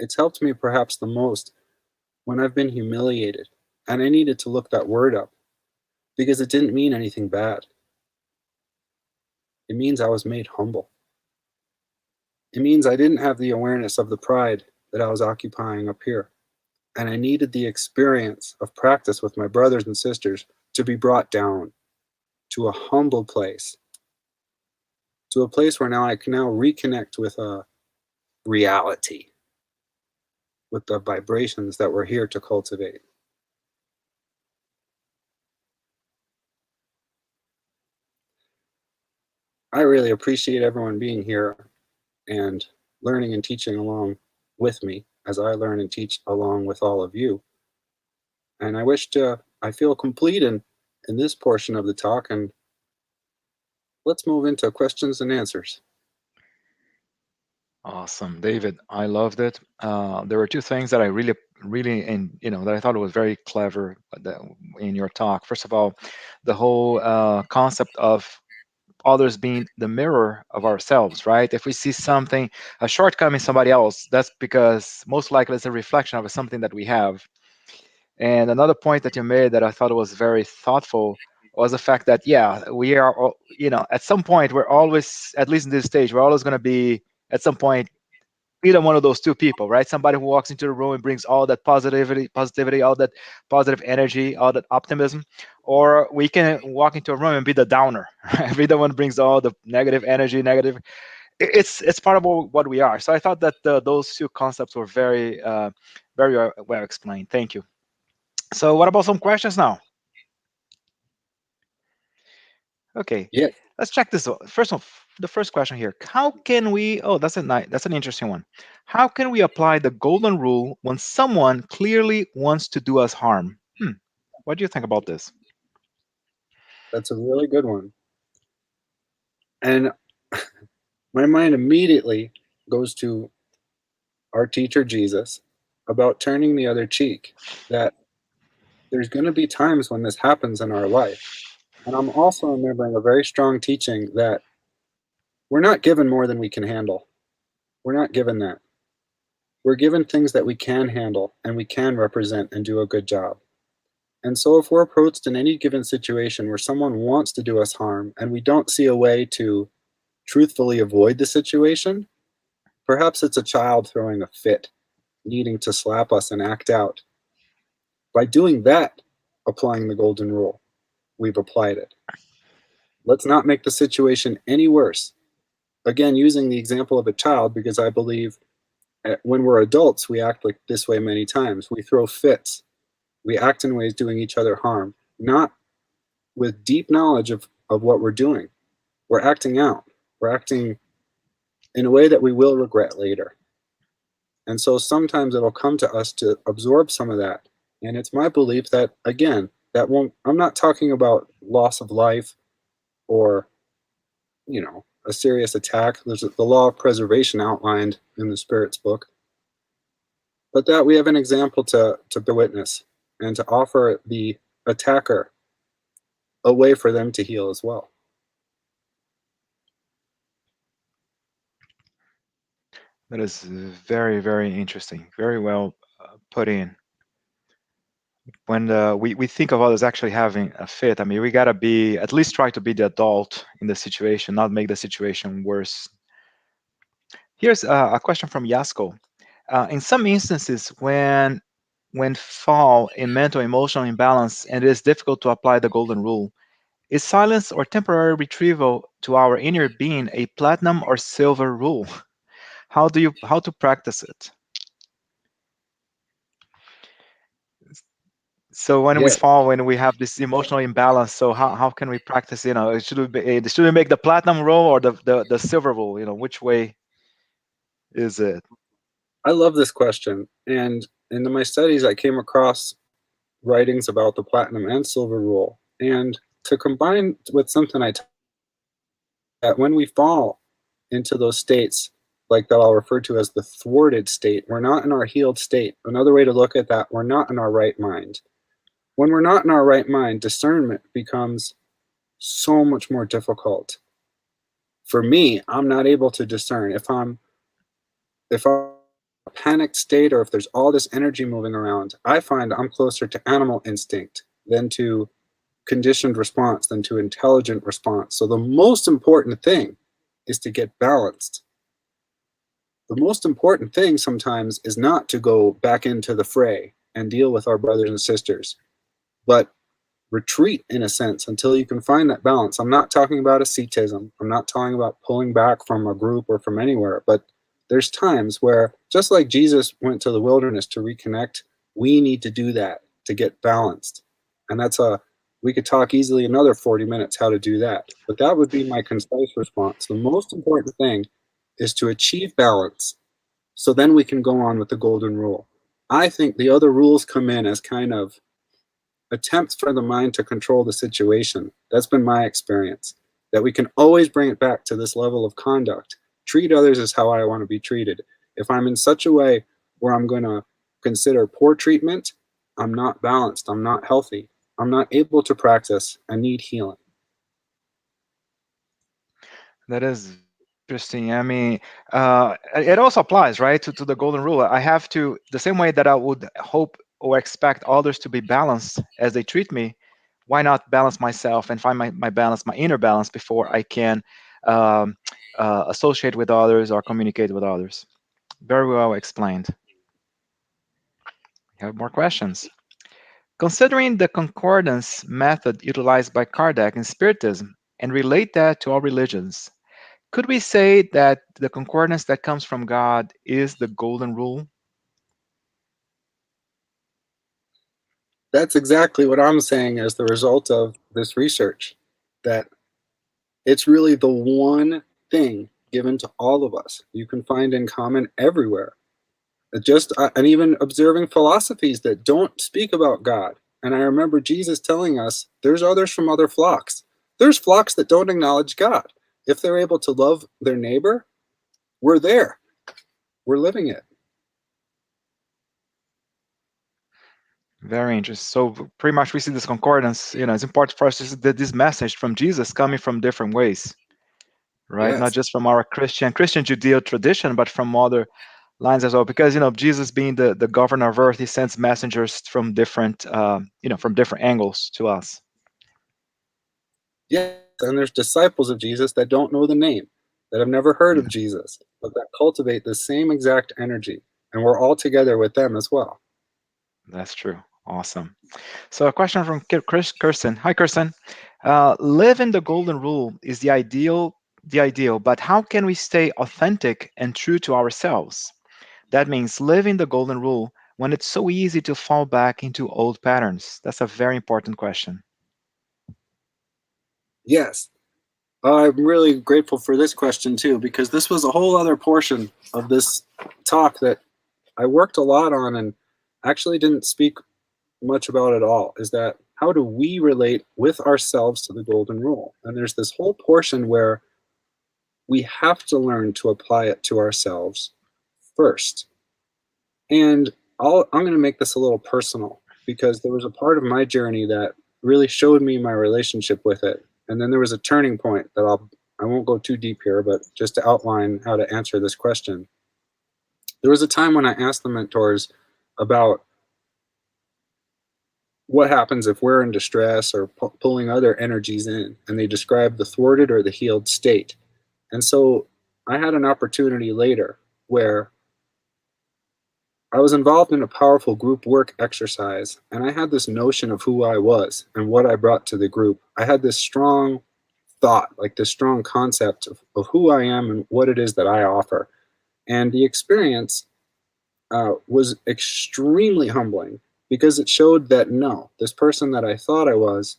It's helped me perhaps the most when I've been humiliated and I needed to look that word up because it didn't mean anything bad. It means I was made humble. It means I didn't have the awareness of the pride that I was occupying up here. And I needed the experience of practice with my brothers and sisters to be brought down to a humble place, to a place where now I can now reconnect with a reality, with the vibrations that we're here to cultivate. I really appreciate everyone being here and learning and teaching along with me as I learn and teach along with all of you. And I feel complete in this portion of the talk, and let's move into questions and answers. Awesome, David. I loved it. There were two things that I really, and that I thought was very clever in your talk. First of all, the whole concept of others being the mirror of ourselves, right? If we see something, a shortcoming in somebody else, that's because most likely it's a reflection of something that we have. And another point that you made that I thought was very thoughtful was the fact that, yeah, we are, at some point, we're always, at least in this stage, we're always going to be, at some point, either one of those two people, right? Somebody who walks into the room and brings all that positivity, all that positive energy, all that optimism, or we can walk into a room and be the downer. Right? Be the one who brings all the negative energy, negative. It's part of what we are. So I thought that those two concepts were very well explained. Thank you. So what about some questions now? Okay, Yeah, let's check this out. First one, the first question here. How can we? Oh, that's an interesting one. How can we apply the golden rule when someone clearly wants to do us harm? What do you think about this? that's a really good one. And my mind immediately goes to our teacher Jesus about turning the other cheek, that there's going to be times when this happens in our life. And I'm also remembering a very strong teaching that we're not given more than we can handle. We're not given that. We're given things that we can handle and we can represent and do a good job. And so if we're approached in any given situation where someone wants to do us harm and we don't see a way to truthfully avoid the situation, perhaps it's a child throwing a fit. needing to slap us and act out. By doing that, applying the golden rule, we've applied it. Let's not make the situation any worse. Again, using the example of a child, because I believe when we're adults, we act like this way many times. We throw fits. We act in ways doing each other harm, not with deep knowledge of what we're doing. We're acting out. We're acting in a way that we will regret later. And so sometimes it'll come to us to absorb some of that. And it's my belief that, again, that won't, I'm not talking about loss of life or, a serious attack. There's the law of preservation outlined in the Spirit's book. But that we have an example to witness and to offer the attacker a way for them to heal as well. That is very, very interesting. Very well put in. When we think of others actually having a fit, I mean, we gotta be at least try to be the adult in the situation, not make the situation worse. Here's a question from Yasko. In some instances, when fall in mental emotional imbalance and it is difficult to apply the golden rule, is silence or temporary retrieval to our inner being a platinum or silver rule? How to practice it? So when we Yeah, fall, when we have this emotional imbalance, so how can we practice? Should we make the platinum rule or the silver rule? Which way is it? I love this question. And in my studies, I came across writings about the platinum and silver rule. And to combine with something that when we fall into those states, like that I'll refer to as the thwarted state, we're not in our healed state. Another way to look at that, we're not in our right mind. When we're not in our right mind, discernment becomes so much more difficult. For me, I'm not able to discern if I'm in a panicked state or if there's all this energy moving around. I find I'm closer to animal instinct than to conditioned response than to intelligent response. So the most important thing is to get balanced. The most important thing sometimes is not to go back into the fray and deal with our brothers and sisters, but retreat in a sense until you can find that balance. I'm not talking about ascetism. I'm not talking about pulling back from a group or from anywhere, but there's times where, just like Jesus went to the wilderness to reconnect, we need to do that to get balanced. And we could talk easily another 40 minutes how to do that. But that would be my concise response. The most important thing is to achieve balance so then we can go on with the golden rule. I think the other rules come in as kind of attempts for the mind to control the situation. That's been my experience, that we can always bring it back to this level of conduct. Treat others as how I want to be treated. If I'm in such a way where I'm going to consider poor treatment, I'm not balanced, I'm not healthy, I'm not able to practice, I need healing. That is interesting. I mean, it also applies, right, to the golden rule. I have to, the same way that I would hope or expect others to be balanced as they treat me, why not balance myself and find my balance, my inner balance, before I can um, associate with others or communicate with others? Very well explained. You have more questions? Considering the concordance method utilized by Kardec in Spiritism and relate that to all religions, could we say that the concordance that comes from God is the golden rule? That's exactly what I'm saying as the result of this research, that it's really the one thing given to all of us you can find in common everywhere. And even observing philosophies that don't speak about God. And I remember Jesus telling us there's others from other flocks. There's flocks that don't acknowledge God. If they're able to love their neighbor, we're there. We're living it. Very interesting. So pretty much we see this concordance, it's important for us to see that this message from Jesus coming from different ways, right? Not Yes. just from our Christian Judeo tradition, but from other lines as well. Because Jesus being the governor of earth, he sends messengers from different from different angles to us. Yes. And there's disciples of Jesus that don't know the name, that have never heard Yeah. of Jesus, but that cultivate the same exact energy. and we're all together with them as well. That's true. Awesome. So a question from Kirsten. Hi, Kirsten. Living the golden rule is the ideal, but how can we stay authentic and true to ourselves? That means living the golden rule when it's so easy to fall back into old patterns. That's a very important question. Yes, I'm really grateful for this question too, because this was a whole other portion of this talk that I worked a lot on and actually didn't speak much about at all. Is that how do we relate with ourselves to the golden rule? And there's this whole portion where we have to learn to apply it to ourselves first. And I'm going to make this a little personal because there was a part of my journey that really showed me my relationship with it. And then there was a turning point that I won't go too deep here, but just to outline how to answer this question. There was a time when I asked the mentors about what happens if we're in distress or pulling other energies in, and they described the thwarted or the healed state. And so I had an opportunity later where I was involved in a powerful group work exercise, and I had this notion of who I was and what I brought to the group. I had this strong thought, like this strong concept of who I am and what it is that I offer. And the experience was extremely humbling because it showed that no, this person that I thought I was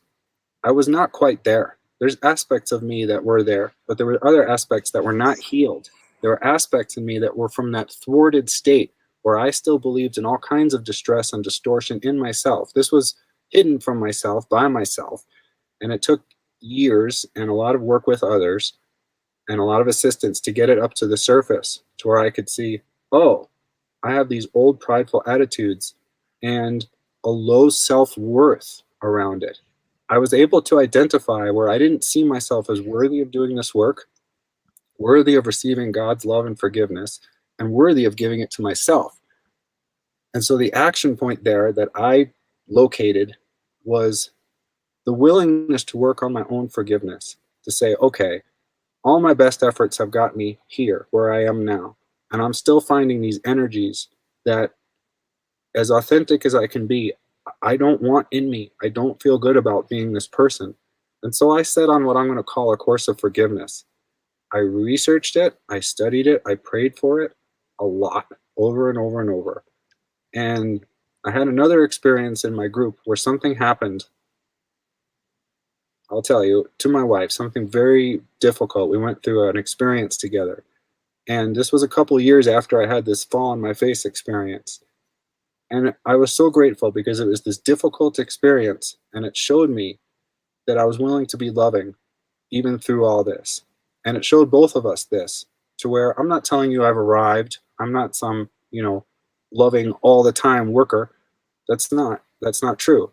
not quite there. There's aspects of me that were there, but there were other aspects that were not healed. There were aspects in me that were from that thwarted state where I still believed in all kinds of distress and distortion in myself. This was hidden from myself by myself. And it took years and a lot of work with others and a lot of assistance to get it up to the surface to where I could see, oh, I have these old prideful attitudes and a low self-worth around it. I was able to identify where I didn't see myself as worthy of doing this work, worthy of receiving God's love and forgiveness, and worthy of giving it to myself. And so the action point there that I located was the willingness to work on my own forgiveness, to say, okay, all my best efforts have got me here where I am now. And I'm still finding these energies that, as authentic as I can be, I don't want in me. I don't feel good about being this person. And so I set on what I'm going to call a course of forgiveness. I researched it, I studied it, I prayed for it a lot, over and over and over. And I had another experience in my group where something happened. I'll tell you, to my wife, something very difficult. We went through an experience together. And this was a couple years after I had this fall on my face experience. And I was so grateful because it was this difficult experience, and it showed me that I was willing to be loving even through all this. And it showed both of us this, to where I'm not telling you I've arrived. I'm not some, loving all the time worker. That's not true.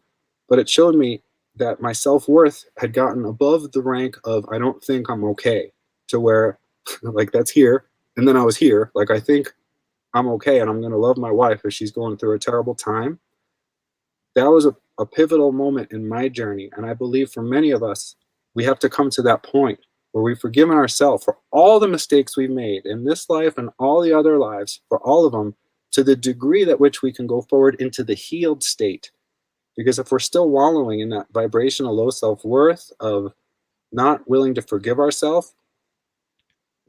But it showed me that my self-worth had gotten above the rank of I don't think I'm okay, to where like that's here. And then I was here, like I think I'm okay and I'm going to love my wife if she's going through a terrible time. That was a pivotal moment in my journey. And I believe for many of us, we have to come to that point where we've forgiven ourselves for all the mistakes we've made in this life and all the other lives, for all of them, to the degree that which we can go forward into the healed state. Because if we're still wallowing in that vibrational low self-worth of not willing to forgive ourselves,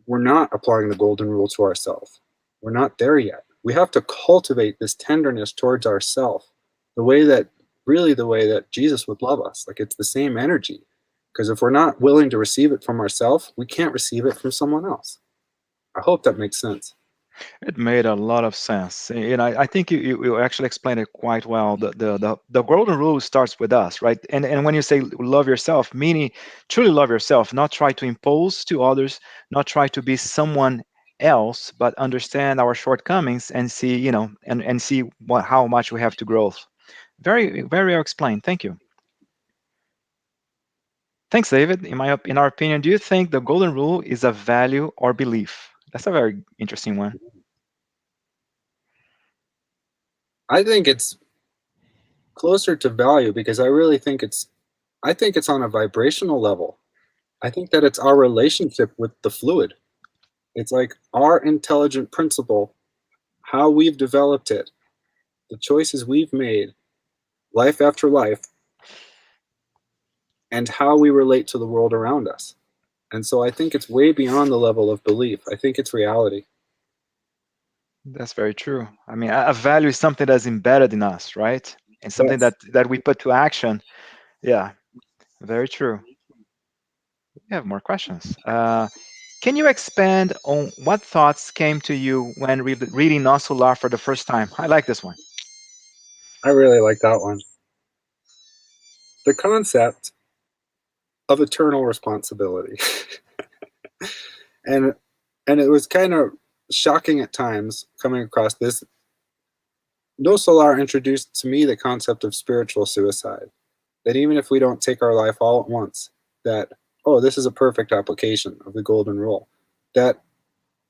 we're not applying the golden rule to ourselves. We're not there yet. We have to cultivate this tenderness towards ourselves, the way that Jesus would love us. Like it's the same energy. Because if we're not willing to receive it from ourselves, we can't receive it from someone else. I hope that makes sense. It made a lot of sense. And I think you actually explained it quite well. The golden rule starts with us, right? And when you say love yourself, meaning truly love yourself, not try to impose to others, not try to be someone else, but understand our shortcomings and see, and see how much we have to grow. Very, very well explained. Thank you. Thanks, David. In our opinion, do you think the golden rule is a value or belief? That's a very interesting one. I think it's closer to value because I think it's on a vibrational level. I think that it's our relationship with the fluid. It's like our intelligent principle how we've developed it, the choices we've made, life after life, and how we relate to the world around us. And so I think it's way beyond the level of belief. I think it's reality. That's very true. I mean, a value is something that's embedded in us, right? And something Yes, that we put to action. Yeah, very true. We have more questions. Can you expand on what thoughts came to you when reading Non Solar for the first time? I like this one. I really like that one. The concept of eternal responsibility. and and it was kind of shocking at times coming across this. No Solar introduced to me the concept of spiritual suicide. That even if we don't take our life all at once, that, oh, this is a perfect application of the golden rule. That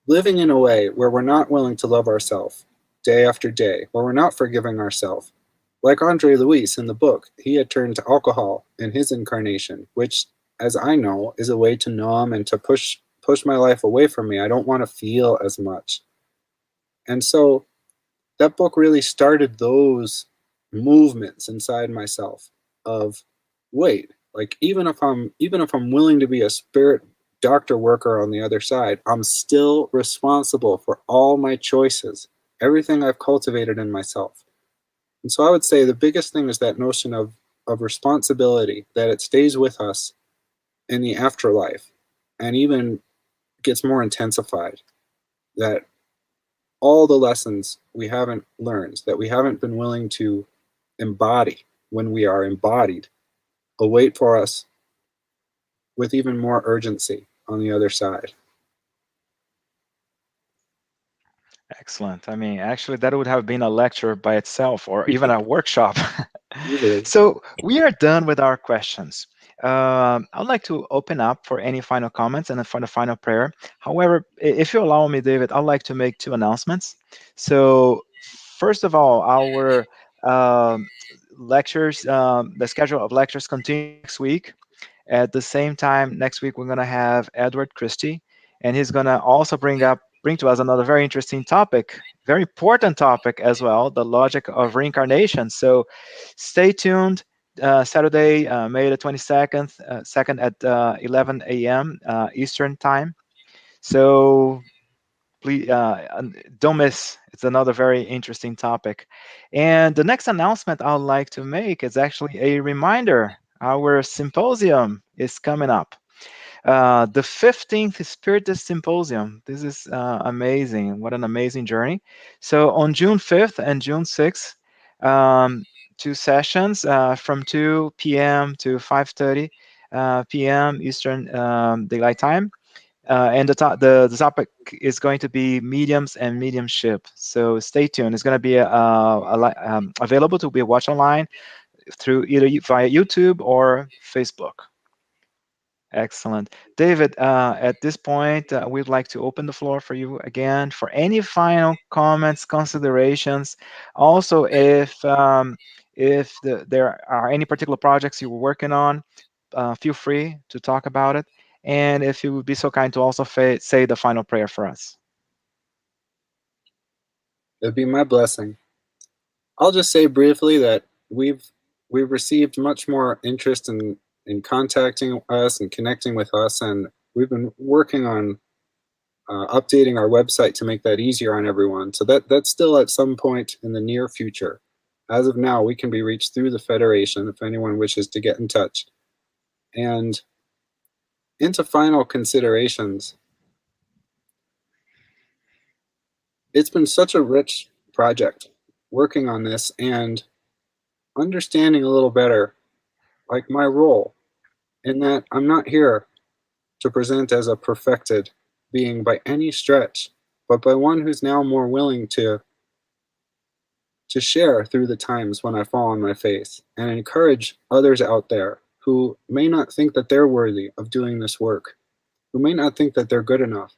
living in a way where we're not willing to love ourselves day after day, where we're not forgiving ourselves. Like Andre Luis in the book, he had turned to alcohol in his incarnation, which, as I know, is a way to numb and to push my life away from me. I don't want to feel as much. And so that book really started those movements inside myself of, wait, like even if I'm willing to be a spirit doctor worker on the other side, I'm still responsible for all my choices, everything I've cultivated in myself. And so I would say the biggest thing is that notion of responsibility, that it stays with us in the afterlife and even gets more intensified, that all the lessons we haven't learned, that we haven't been willing to embody when we are embodied, await for us with even more urgency on the other side. Excellent. I mean, actually, that would have been a lecture by itself or even a workshop. Easily. So we are done with our questions. I'd like to open up for any final comments and for the final prayer. However, if you allow me, David, I'd like to make two announcements. So, first of all, our um, lectures, the schedule of lectures continue next week. At the same time, next week we're going to have Edward Christie, and he's going to also bring to us another very interesting topic, very important topic as well, the logic of reincarnation. So stay tuned. Saturday, May the 22nd, second at 11 a.m. Eastern time. So please don't miss. It's another very interesting topic. And the next announcement I'd like to make is actually a reminder. Our symposium is coming up. The 15th Spiritist Symposium. This is amazing. What an amazing journey. So on June 5th and June 6th, um, two sessions from 2 p.m. to 5:30 p.m. Eastern Daylight Time. And the topic is going to be mediums and mediumship. So stay tuned. It's going to be available to be watched online through either via YouTube or Facebook. Excellent. David, at this point, we'd like to open the floor for you again for any final comments, considerations. Also, if there are any particular projects you were working on, feel free to talk about it. And if you would be so kind to also say the final prayer for us. It'd be my blessing. I'll just say briefly that we've received much more interest in contacting us and connecting with us, and we've been working on updating our website to make that easier on everyone. So that's still at some point in the near future. As of now, we can be reached through the Federation if anyone wishes to get in touch. And into final considerations, it's been such a rich project working on this and understanding a little better, like my role, in that I'm not here to present as a perfected being by any stretch, but by one who's now more willing to share through the times when I fall on my face and encourage others out there who may not think that they're worthy of doing this work, who may not think that they're good enough,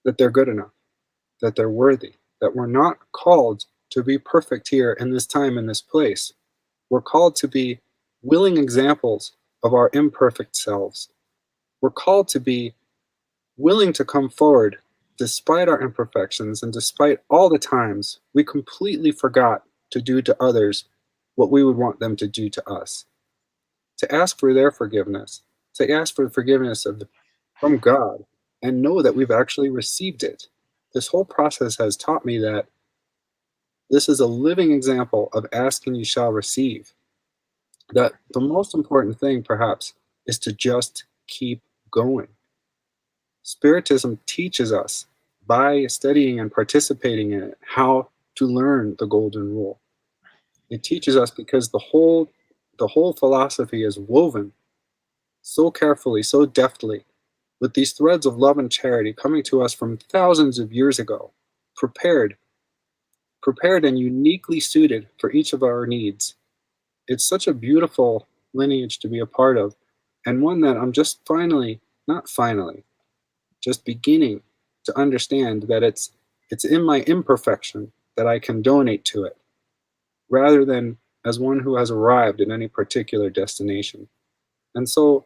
that they're good enough, that they're worthy, that we're not called to be perfect here in this time, in this place. We're called to be willing examples of our imperfect selves. We're called to be willing to come forward despite our imperfections and despite all the times we completely forgot to do to others what we would want them to do to us, to ask for their forgiveness, to ask for forgiveness from God, and know that we've actually received it. This whole process has taught me that this is a living example of ask and you shall receive. That the most important thing, perhaps, is to just keep going. Spiritism teaches us, by studying and participating in it, how to learn the golden rule. It teaches us because the whole philosophy is woven so carefully, so deftly, with these threads of love and charity coming to us from thousands of years ago, prepared, prepared and uniquely suited for each of our needs. It's such a beautiful lineage to be a part of, and one that I'm just finally, not finally, just beginning to understand that it's in my imperfection that I can donate to it, rather than as one who has arrived at any particular destination. And so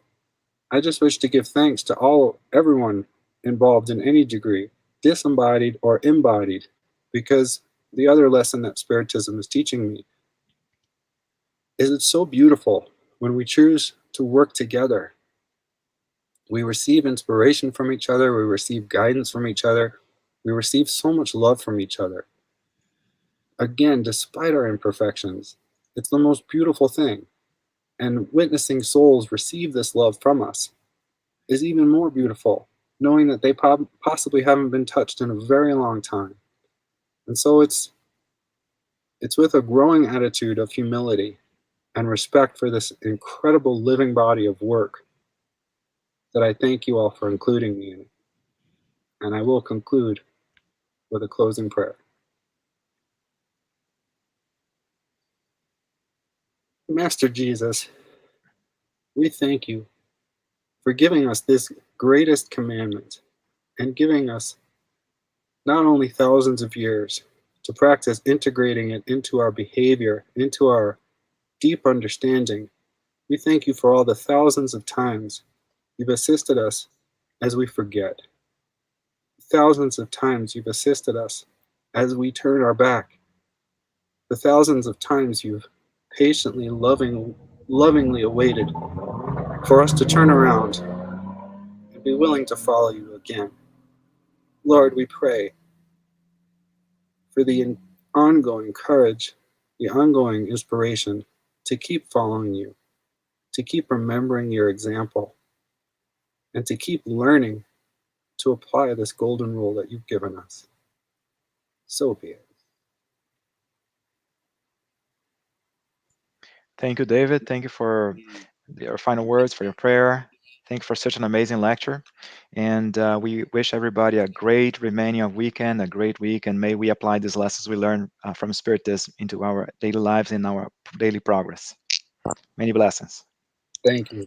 I just wish to give thanks to everyone involved in any degree, disembodied or embodied, because the other lesson that Spiritism is teaching me is it's so beautiful when we choose to work together. We receive inspiration from each other, we receive guidance from each other, we receive so much love from each other. Again, despite our imperfections, it's the most beautiful thing. And witnessing souls receive this love from us is even more beautiful, knowing that they possibly haven't been touched in a very long time. And so it's with a growing attitude of humility and respect for this incredible living body of work that I thank you all for including me in it. And I will conclude with a closing prayer. Master Jesus, we thank you for giving us this greatest commandment and giving us not only thousands of years to practice integrating it into our behavior, into our deep understanding. We thank you for all the thousands of times you've assisted us as we forget. Thousands of times you've assisted us as we turn our back. The thousands of times you've patiently, lovingly awaited for us to turn around and be willing to follow you again. Lord, we pray for the ongoing courage, the ongoing inspiration to keep following you, to keep remembering your example, and to keep learning to apply this golden rule that you've given us. So be it. Thank you, David. Thank you for your final words, for your prayer. Thank you for such an amazing lecture. And we wish everybody a great remaining of weekend, a great week, and may we apply these lessons we learned from Spiritism into our daily lives and our daily progress. Many blessings. Thank you.